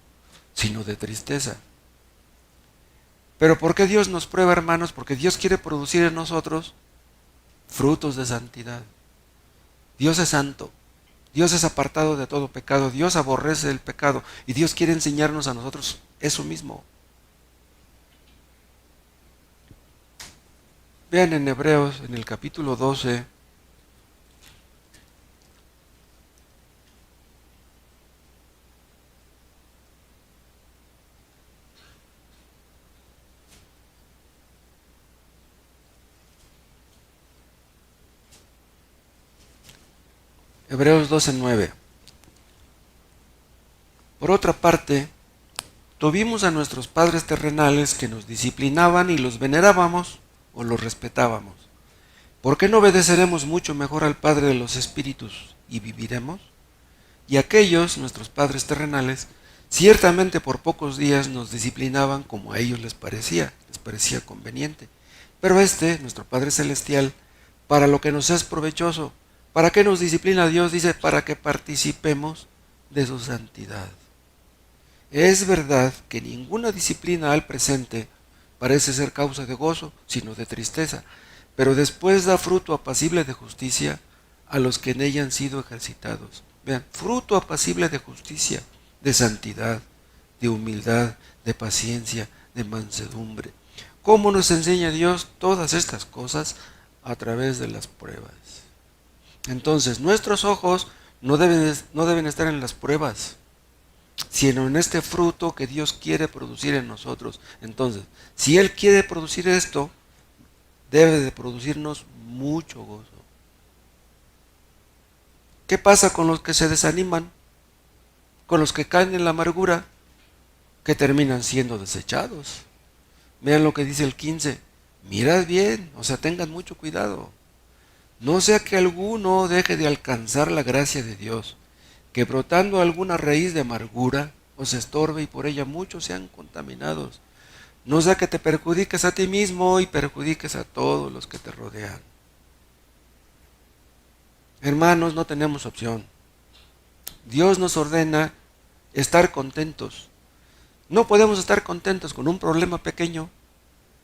sino de tristeza. Pero ¿por qué Dios nos prueba, hermanos? Porque Dios quiere producir en nosotros frutos de santidad. Dios es santo, Dios es apartado de todo pecado, Dios aborrece el pecado y Dios quiere enseñarnos a nosotros eso mismo. Vean en Hebreos, en el capítulo 12, Hebreos 12:9. Por otra parte, tuvimos a nuestros padres terrenales que nos disciplinaban y los venerábamos o los respetábamos. ¿Por qué no obedeceremos mucho mejor al Padre de los Espíritus y viviremos? Y aquellos, nuestros padres terrenales, ciertamente por pocos días nos disciplinaban como a ellos les parecía conveniente. Pero nuestro Padre Celestial, para lo que nos es provechoso, ¿para qué nos disciplina Dios? Dice, para que participemos de su santidad. Es verdad que ninguna disciplina al presente parece ser causa de gozo, sino de tristeza, pero después da fruto apacible de justicia a los que en ella han sido ejercitados. Vean, fruto apacible de justicia, de santidad, de humildad, de paciencia, de mansedumbre. ¿Cómo nos enseña Dios todas estas cosas? A través de las pruebas. Entonces, nuestros ojos no deben estar en las pruebas, sino en este fruto que Dios quiere producir en nosotros. Entonces, si Él quiere producir esto, debe de producirnos mucho gozo. ¿Qué pasa con los que se desaniman? Con los que caen en la amargura, que terminan siendo desechados. Vean lo que dice el 15. Mirad bien, o sea, tengan mucho cuidado. No sea que alguno deje de alcanzar la gracia de Dios, que brotando alguna raíz de amargura os estorbe y por ella muchos sean contaminados. No sea que te perjudiques a ti mismo y perjudiques a todos los que te rodean. Hermanos, no tenemos opción. Dios nos ordena estar contentos. No podemos estar contentos con un problema pequeño.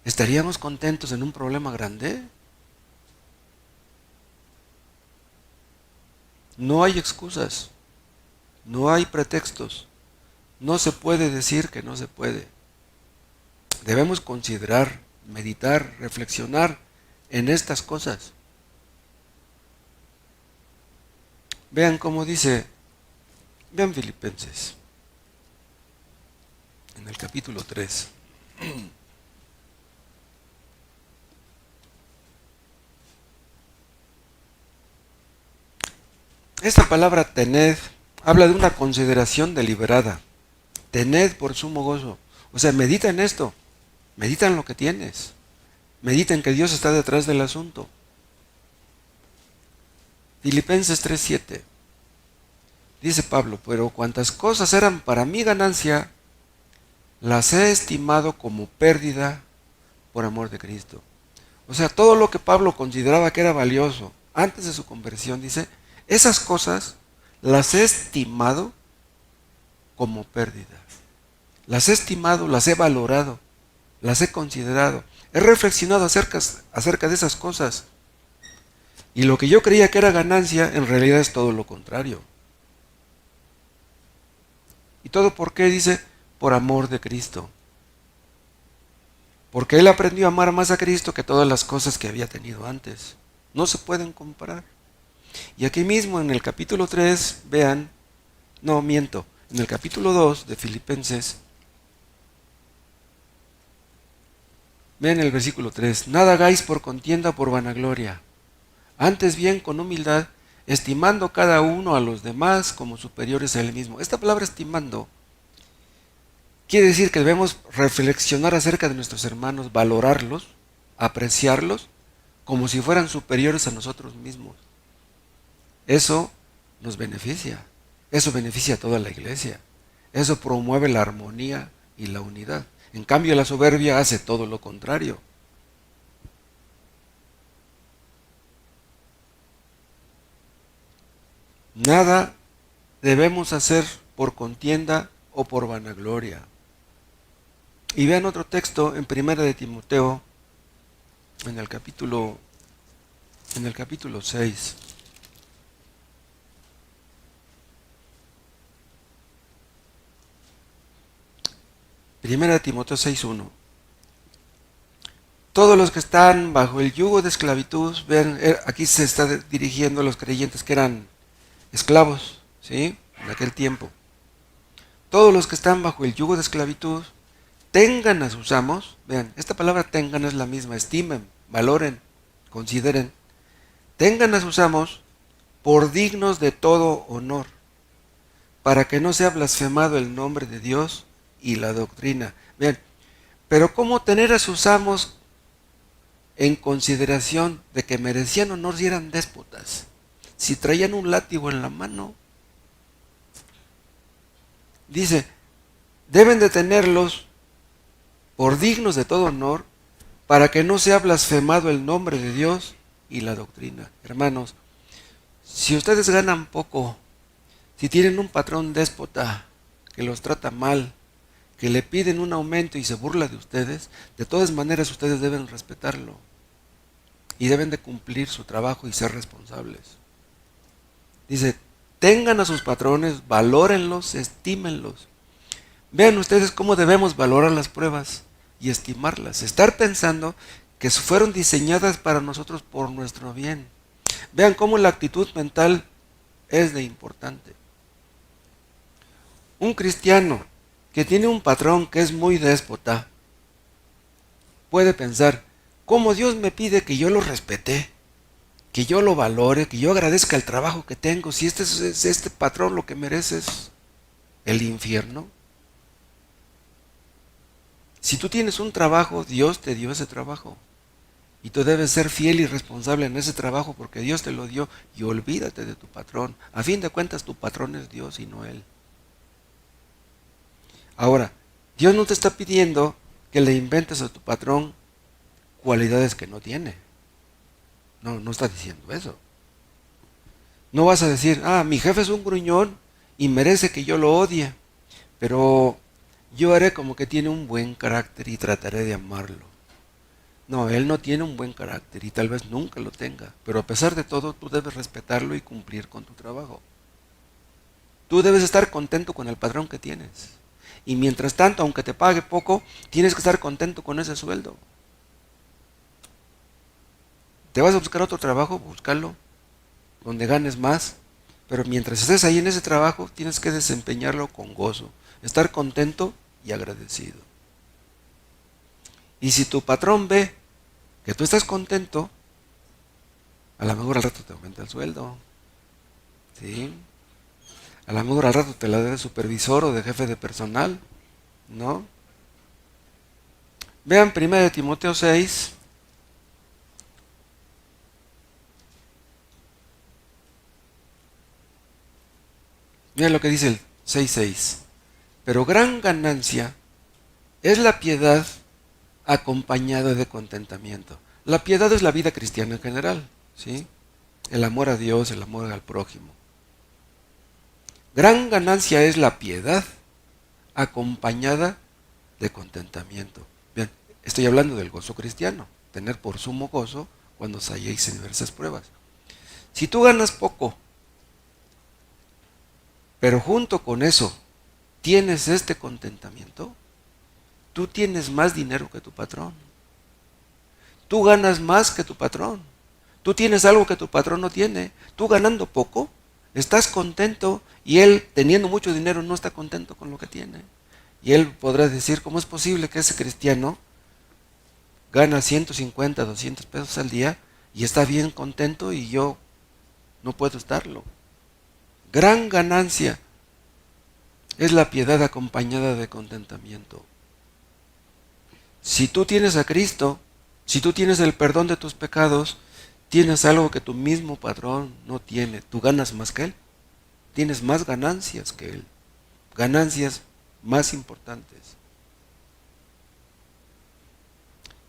¿Estaríamos contentos en un problema grande? No hay excusas, no hay pretextos. No se puede decir que no se puede. Debemos considerar, meditar, reflexionar en estas cosas. Vean cómo dice, vean Filipenses, en el capítulo 3. Esta palabra tened habla de una consideración deliberada. Tened por sumo gozo. O sea, medita en esto. Medita en lo que tienes. Medita en que Dios está detrás del asunto. Filipenses 3:7. Dice Pablo, pero cuantas cosas eran para mi ganancia, las he estimado como pérdida por amor de Cristo. O sea, todo lo que Pablo consideraba que era valioso antes de su conversión, dice, esas cosas las he estimado como pérdida. Las he estimado, las he valorado, las he considerado. He reflexionado acerca de esas cosas. Y lo que yo creía que era ganancia, en realidad es todo lo contrario. ¿Y todo por qué? Dice, por amor de Cristo. Porque él aprendió a amar más a Cristo que todas las cosas que había tenido antes. No se pueden comparar. Y aquí mismo en el capítulo 3, vean, no miento, en el capítulo 2 de Filipenses, vean el versículo 3, nada hagáis por contienda o por vanagloria, antes bien con humildad, estimando cada uno a los demás como superiores a él mismo. Esta palabra estimando quiere decir que debemos reflexionar acerca de nuestros hermanos, valorarlos, apreciarlos, como si fueran superiores a nosotros mismos. Eso nos beneficia, eso beneficia a toda la iglesia, eso promueve la armonía y la unidad. En cambio, la soberbia hace todo lo contrario. Nada debemos hacer por contienda o por vanagloria. Y vean otro texto en 1 de Timoteo, en el capítulo 6. Primera de Timoteo 6:1. Todos los que están bajo el yugo de esclavitud, vean, aquí se está dirigiendo a los creyentes que eran esclavos, ¿sí? En aquel tiempo. Todos los que están bajo el yugo de esclavitud, tengan a sus amos, vean, esta palabra tengan es la misma, estimen, valoren, consideren, tengan a sus amos por dignos de todo honor, para que no sea blasfemado el nombre de Dios y la doctrina. Vean, pero ¿cómo tener a sus amos en consideración de que merecían honor si eran déspotas, si traían un látigo en la mano. Dice, deben de tenerlos por dignos de todo honor, para que no sea blasfemado el nombre de Dios y la doctrina. Hermanos, si ustedes ganan poco, si tienen un patrón déspota que los trata mal, que le piden un aumento y se burla de ustedes, de todas maneras ustedes deben respetarlo y deben de cumplir su trabajo y ser responsables. Dice, tengan a sus patrones, valórenlos, estímenlos. Vean ustedes cómo debemos valorar las pruebas y estimarlas. Estar pensando que fueron diseñadas para nosotros por nuestro bien. Vean cómo la actitud mental es de importante. Un cristiano que tiene un patrón que es muy déspota puede pensar, ¿cómo Dios me pide que yo lo respete, que yo lo valore, que yo agradezca el trabajo que tengo, si este patrón lo que merece es el infierno? Si tú tienes un trabajo, Dios te dio ese trabajo. Y tú debes ser fiel y responsable en ese trabajo porque Dios te lo dio. Y olvídate de tu patrón. A fin de cuentas, tu patrón es Dios y no Él. Ahora, Dios no te está pidiendo que le inventes a tu patrón cualidades que no tiene. No está diciendo eso. No vas a decir, mi jefe es un gruñón y merece que yo lo odie. Pero yo haré como que tiene un buen carácter y trataré de amarlo. No, él no tiene un buen carácter y tal vez nunca lo tenga, pero a pesar de todo tú debes respetarlo y cumplir con tu trabajo. Tú debes estar contento con el patrón que tienes. Y mientras tanto, aunque te pague poco, tienes que estar contento con ese sueldo. ¿Te vas a buscar otro trabajo? Búscalo, donde ganes más. Pero mientras estés ahí en ese trabajo, tienes que desempeñarlo con gozo, estar contento y agradecido. Y si tu patrón ve que tú estás contento, a lo mejor al rato te aumenta el sueldo. ¿Sí? A lo mejor al rato te la da de supervisor o de jefe de personal. ¿No? Vean 1 Timoteo 6. Vean lo que dice el 6:6. Pero gran ganancia es la piedad acompañada de contentamiento. La piedad es la vida cristiana en general, ¿sí? El amor a Dios, el amor al prójimo. Gran ganancia es la piedad acompañada de contentamiento. Bien, estoy hablando del gozo cristiano, tener por sumo gozo cuando os halléis en diversas pruebas. Si tú ganas poco, pero junto con eso tienes este contentamiento, tú tienes más dinero que tu patrón. Tú ganas más que tu patrón. Tú tienes algo que tu patrón no tiene. Tú ganando poco, estás contento y él teniendo mucho dinero no está contento con lo que tiene. Y él podrá decir, ¿cómo es posible que ese cristiano gana 150, 200 pesos al día y está bien contento y yo no puedo estarlo? Gran ganancia es la piedad acompañada de contentamiento. Si tú tienes a Cristo, si tú tienes el perdón de tus pecados, tienes algo que tu mismo patrón no tiene. Tú ganas más que él. Tienes más ganancias que él. Ganancias más importantes.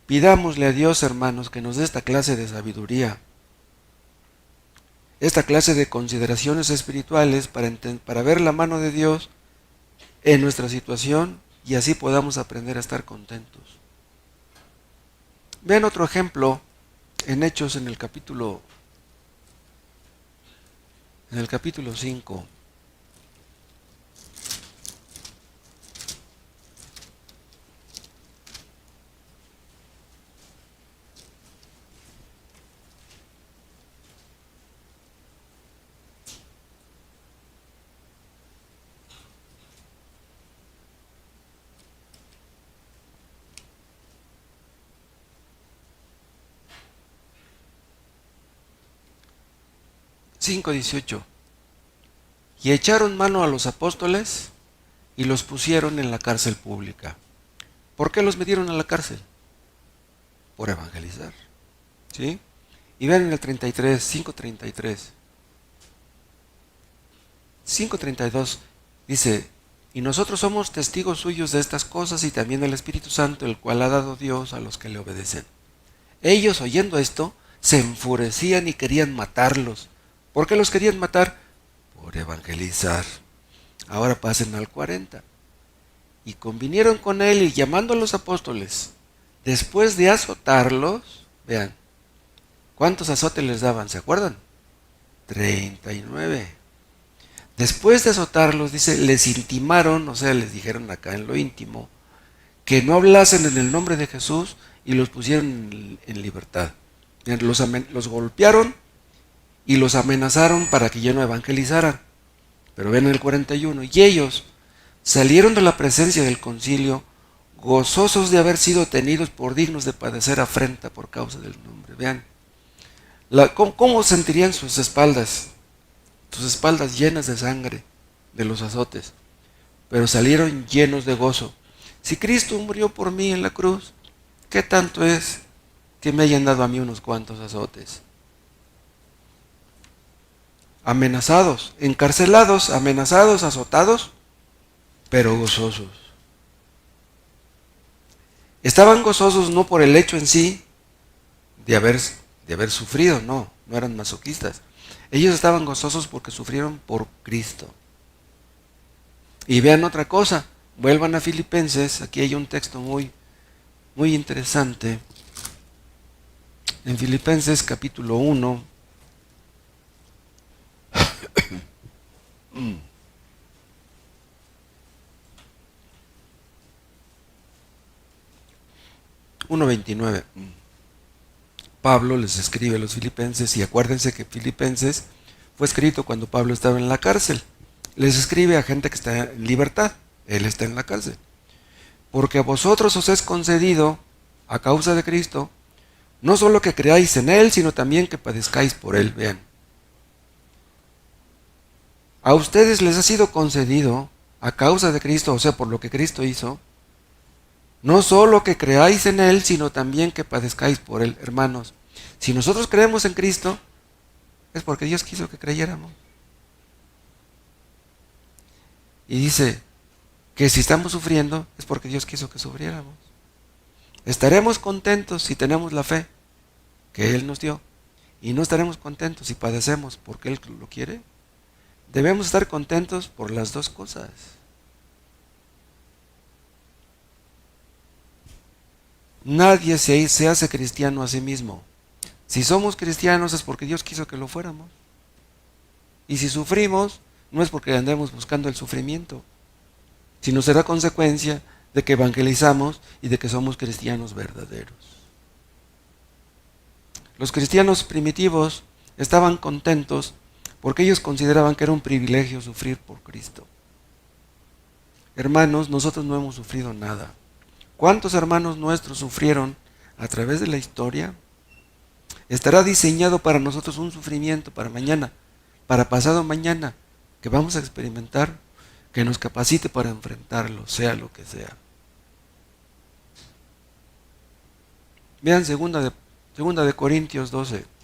Pidámosle a Dios, hermanos, que nos dé esta clase de sabiduría, esta clase de consideraciones espirituales para ver la mano de Dios en nuestra situación y así podamos aprender a estar contentos. Vean otro ejemplo en Hechos en el capítulo 5. Cinco 18. Y echaron mano a los apóstoles y los pusieron en la cárcel pública. ¿Por qué los metieron a la cárcel? Por evangelizar. ¿Sí? Y vean en el 33, 5:33. 5:32 dice, y nosotros somos testigos suyos de estas cosas y también del Espíritu Santo, el cual ha dado Dios a los que le obedecen. Ellos, oyendo esto, se enfurecían y querían matarlos. ¿Por qué los querían matar? Por evangelizar. Ahora pasen al 40. Y convinieron con él y llamando a los apóstoles, después de azotarlos, vean, ¿cuántos azotes les daban? ¿Se acuerdan? 39. Después de azotarlos, dice, les intimaron, o sea, les dijeron acá en lo íntimo, que no hablasen en el nombre de Jesús y los pusieron en libertad. Los golpearon y los amenazaron para que ya no evangelizaran. Pero ven el 41, y ellos salieron de la presencia del concilio gozosos de haber sido tenidos por dignos de padecer afrenta por causa del nombre. Vean, ¿cómo sentirían sus espaldas? Sus espaldas llenas de sangre de los azotes, pero salieron llenos de gozo. Si Cristo murió por mí en la cruz, ¿qué tanto es que me hayan dado a mí unos cuantos azotes? Amenazados, encarcelados, amenazados, azotados, pero gozosos. Estaban gozosos no por el hecho en sí de haber sufrido, no eran masoquistas. Ellos estaban gozosos porque sufrieron por Cristo. Y vean otra cosa, vuelvan a Filipenses, aquí hay un texto muy interesante. En Filipenses capítulo 1, 1:29. Pablo les escribe a los filipenses, y acuérdense que Filipenses fue escrito cuando Pablo estaba en la cárcel. Les escribe a gente que está en libertad, él está en la cárcel. Porque a vosotros os es concedido, a causa de Cristo, no solo que creáis en él, sino también que padezcáis por él. Vean, a ustedes les ha sido concedido, a causa de Cristo, o sea, por lo que Cristo hizo, no solo que creáis en él, sino también que padezcáis por él. Hermanos, si nosotros creemos en Cristo, es porque Dios quiso que creyéramos. Y dice que si estamos sufriendo, es porque Dios quiso que sufriéramos. Estaremos contentos si tenemos la fe que Él nos dio. Y no estaremos contentos si padecemos porque Él lo quiere. Debemos estar contentos por las dos cosas. Nadie se hace cristiano a sí mismo. Si somos cristianos es porque Dios quiso que lo fuéramos. Y si sufrimos, no es porque andemos buscando el sufrimiento, sino será consecuencia de que evangelizamos y de que somos cristianos verdaderos. Los cristianos primitivos estaban contentos porque ellos consideraban que era un privilegio sufrir por Cristo. Hermanos, nosotros no hemos sufrido nada. ¿Cuántos hermanos nuestros sufrieron a través de la historia? Estará diseñado para nosotros un sufrimiento para mañana, para pasado mañana, que vamos a experimentar, que nos capacite para enfrentarlo, sea lo que sea. Vean segunda de Corintios 12.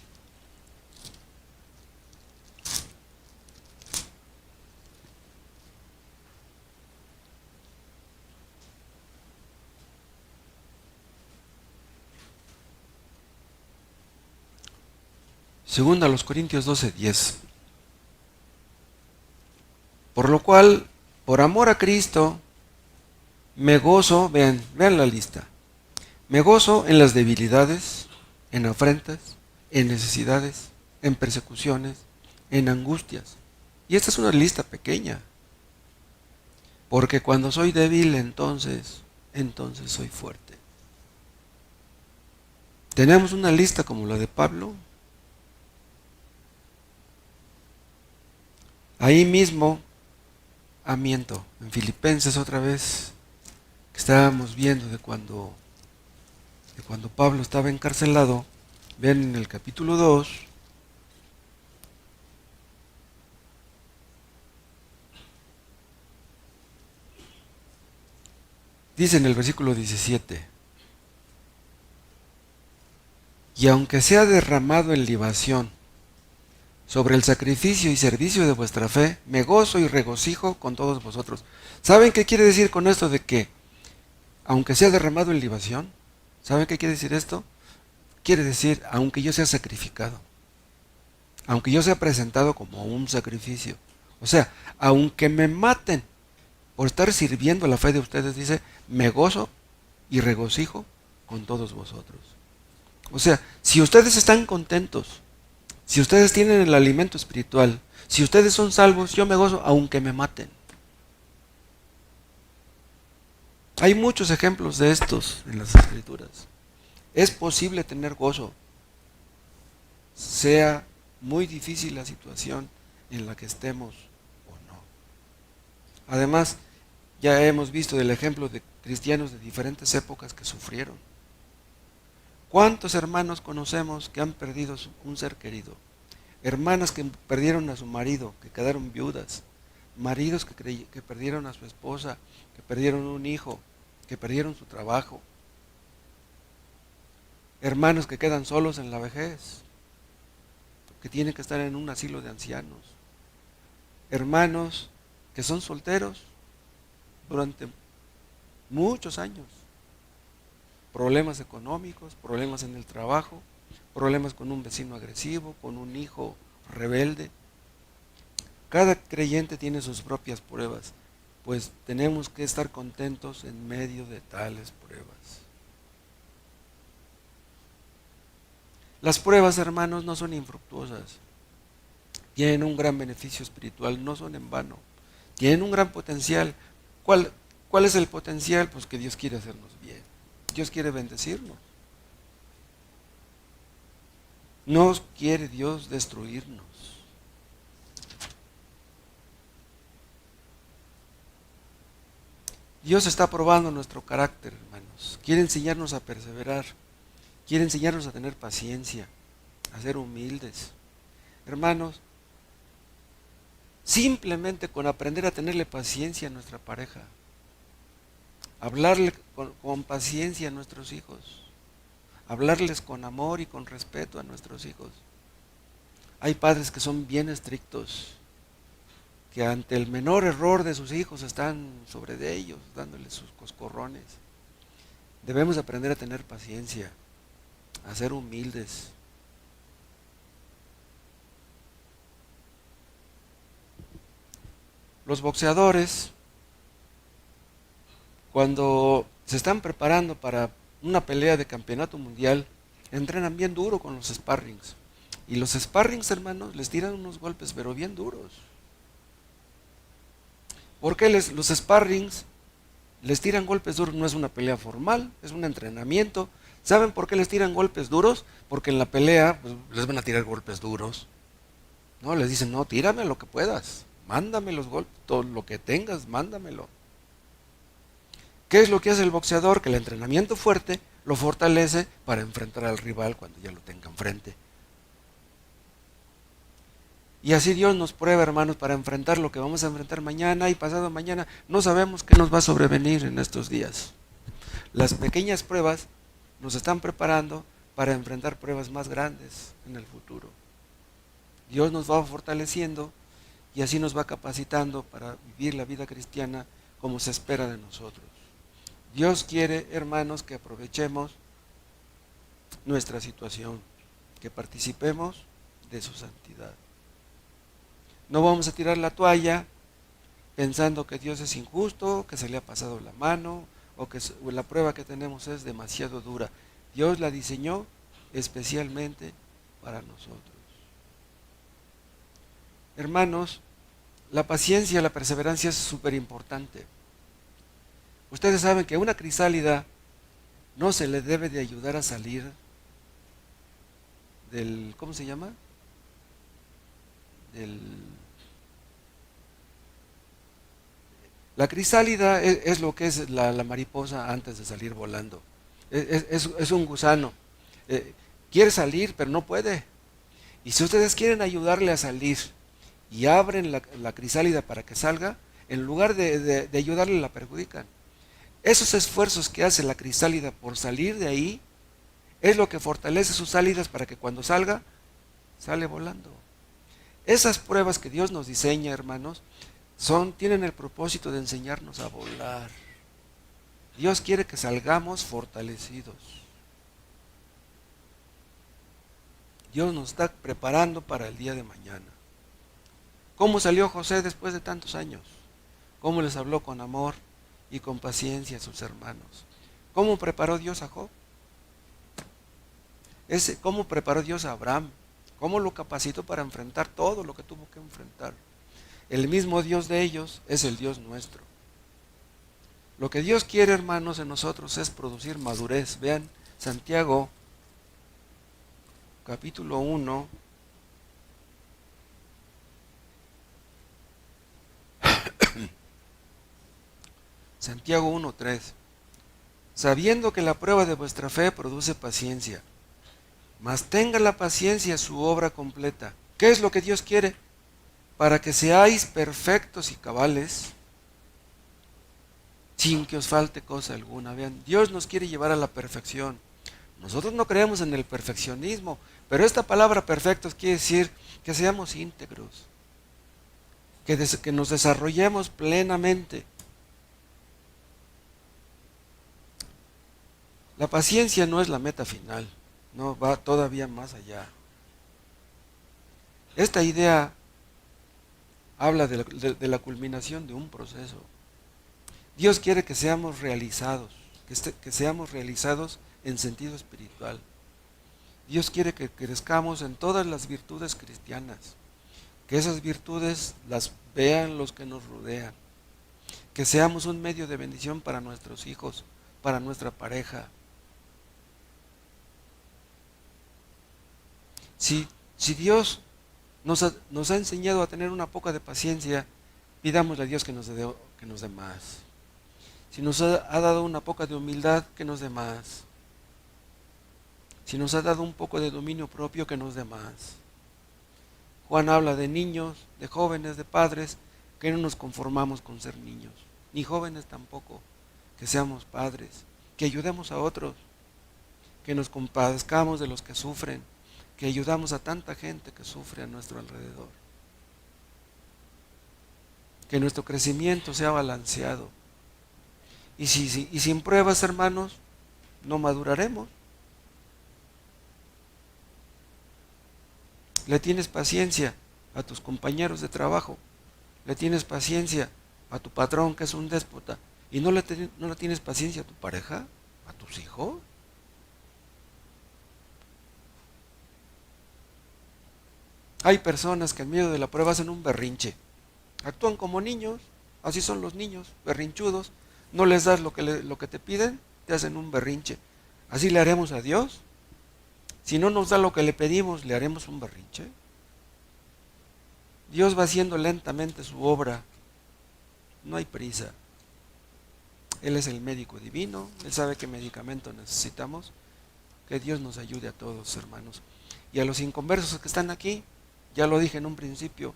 Segunda a los Corintios 12:10. Por lo cual, por amor a Cristo, me gozo, vean la lista. Me gozo en las debilidades, en afrentas, en necesidades, en persecuciones, en angustias. Y esta es una lista pequeña. Porque cuando soy débil, entonces soy fuerte. Tenemos una lista como la de Pablo. Ahí mismo, miento, en Filipenses otra vez, que estábamos viendo de cuando Pablo estaba encarcelado, vean en el capítulo 2, dice en el versículo 17, y aunque sea derramado en libación sobre el sacrificio y servicio de vuestra fe, me gozo y regocijo con todos vosotros. ¿Saben qué quiere decir con esto de que, aunque sea derramado en libación? ¿Saben qué quiere decir esto? Quiere decir, aunque yo sea sacrificado, aunque yo sea presentado como un sacrificio, o sea, aunque me maten por estar sirviendo la fe de ustedes, dice, me gozo y regocijo con todos vosotros. O sea, si ustedes están contentos, si ustedes tienen el alimento espiritual, si ustedes son salvos, yo me gozo aunque me maten. Hay muchos ejemplos de estos en las Escrituras. Es posible tener gozo, sea muy difícil la situación en la que estemos o no. Además, ya hemos visto el ejemplo de cristianos de diferentes épocas que sufrieron. ¿Cuántos hermanos conocemos que han perdido un ser querido? Hermanas que perdieron a su marido, que quedaron viudas. Maridos que perdieron a su esposa, que perdieron un hijo, que perdieron su trabajo. Hermanos que quedan solos en la vejez, que tienen que estar en un asilo de ancianos. Hermanos que son solteros durante muchos años. Problemas económicos, problemas en el trabajo, problemas con un vecino agresivo, con un hijo rebelde. Cada creyente tiene sus propias pruebas, pues tenemos que estar contentos en medio de tales pruebas. Las pruebas, hermanos, no son infructuosas. Tienen un gran beneficio espiritual, no son en vano. Tienen un gran potencial. ¿Cuál es el potencial? Pues que Dios quiere hacernos bien. Dios quiere bendecirnos. No quiere Dios destruirnos. Dios está probando nuestro carácter, hermanos. Quiere enseñarnos a perseverar. Quiere enseñarnos a tener paciencia, a ser humildes. Hermanos, simplemente con aprender a tenerle paciencia a nuestra pareja, hablarle con paciencia a nuestros hijos, hablarles con amor y con respeto a nuestros hijos. Hay padres que son bien estrictos, que ante el menor error de sus hijos están sobre de ellos, dándoles sus coscorrones. Debemos aprender a tener paciencia, a ser humildes. Los boxeadores, cuando se están preparando para una pelea de campeonato mundial, entrenan bien duro con los sparrings. Y los sparrings, hermanos, les tiran unos golpes, pero bien duros. ¿Por qué los sparrings les tiran golpes duros? No es una pelea formal, es un entrenamiento. ¿Saben por qué les tiran golpes duros? Porque en la pelea pues, les van a tirar golpes duros. No, les dicen, no, tírame lo que puedas. Mándame los golpes, todo lo que tengas, mándamelo. ¿Qué es lo que hace el boxeador? Que el entrenamiento fuerte lo fortalece para enfrentar al rival cuando ya lo tenga enfrente. Y así Dios nos prueba, hermanos, para enfrentar lo que vamos a enfrentar mañana y pasado mañana. No sabemos qué nos va a sobrevenir en estos días. Las pequeñas pruebas nos están preparando para enfrentar pruebas más grandes en el futuro. Dios nos va fortaleciendo y así nos va capacitando para vivir la vida cristiana como se espera de nosotros. Dios quiere, hermanos, que aprovechemos nuestra situación, que participemos de su santidad. No vamos a tirar la toalla pensando que Dios es injusto, que se le ha pasado la mano o que la prueba que tenemos es demasiado dura. Dios la diseñó especialmente para nosotros. Hermanos, la paciencia, la perseverancia es súper importante. Ustedes saben que a una crisálida no se le debe de ayudar a salir del, ¿cómo se llama? La crisálida es lo que es la mariposa antes de salir volando. Es un gusano. Quiere salir, pero no puede. Y si ustedes quieren ayudarle a salir y abren la crisálida para que salga, en lugar de ayudarle la perjudican. Esos esfuerzos que hace la crisálida por salir de ahí Es lo que fortalece sus salidas para que cuando salga, sale volando. Esas pruebas que Dios nos diseña, hermanos, tienen el propósito de enseñarnos a volar. Dios quiere que salgamos fortalecidos. Dios nos está preparando para el día de mañana. ¿Cómo salió José después de tantos años? ¿Cómo les habló con amor y con paciencia a sus hermanos? ¿Cómo preparó Dios a Job? ¿Cómo preparó Dios a Abraham? ¿Cómo lo capacitó para enfrentar todo lo que tuvo que enfrentar? El mismo Dios de ellos es el Dios nuestro. Lo que Dios quiere, hermanos, en nosotros es producir madurez. Vean, Santiago, capítulo 1, Santiago 1:3. Sabiendo que la prueba de vuestra fe produce paciencia, mas tenga la paciencia su obra completa. ¿Qué es lo que Dios quiere? Para que seáis perfectos y cabales, sin que os falte cosa alguna. Vean, Dios nos quiere llevar a la perfección. Nosotros no creemos en el perfeccionismo, pero esta palabra perfectos quiere decir que seamos íntegros, que nos desarrollemos plenamente. La paciencia no es la meta final, no, va todavía más allá. Esta idea habla de la culminación de un proceso. Dios quiere que seamos realizados, que seamos realizados en sentido espiritual. Dios quiere que crezcamos en todas las virtudes cristianas, que esas virtudes las vean los que nos rodean, que seamos un medio de bendición para nuestros hijos, para nuestra pareja. Si Dios nos ha enseñado a tener una poca de paciencia, pidámosle a Dios que nos dé más. Si nos ha dado una poca de humildad, que nos dé más. Si nos ha dado un poco de dominio propio, que nos dé más. Juan habla de niños, de jóvenes, de padres, que no nos conformamos con ser niños, ni jóvenes tampoco, que seamos padres, que ayudemos a otros, que nos compadezcamos de los que sufren, que ayudamos a tanta gente que sufre a nuestro alrededor. Que nuestro crecimiento sea balanceado. Y sin pruebas, hermanos, no maduraremos. Le tienes paciencia a tus compañeros de trabajo, le tienes paciencia a tu patrón que es un déspota, y no le tienes paciencia a tu pareja, a tus hijos. Hay personas que en medio de la prueba hacen un berrinche, actúan como niños, así son los niños, berrinchudos. No les das lo que te piden, te hacen un berrinche. ¿Así le haremos a Dios? Si no nos da lo que le pedimos, ¿le haremos un berrinche? Dios va haciendo lentamente su obra, no hay prisa. Él es el médico divino, Él sabe qué medicamento necesitamos. Que Dios nos ayude a todos, hermanos. Y a los inconversos que están aquí, ya lo dije en un principio,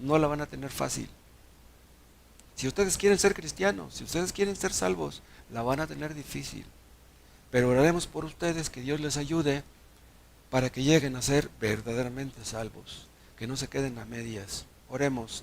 no la van a tener fácil. Si ustedes quieren ser cristianos, si ustedes quieren ser salvos, la van a tener difícil. Pero oraremos por ustedes, que Dios les ayude para que lleguen a ser verdaderamente salvos, que no se queden a medias. Oremos.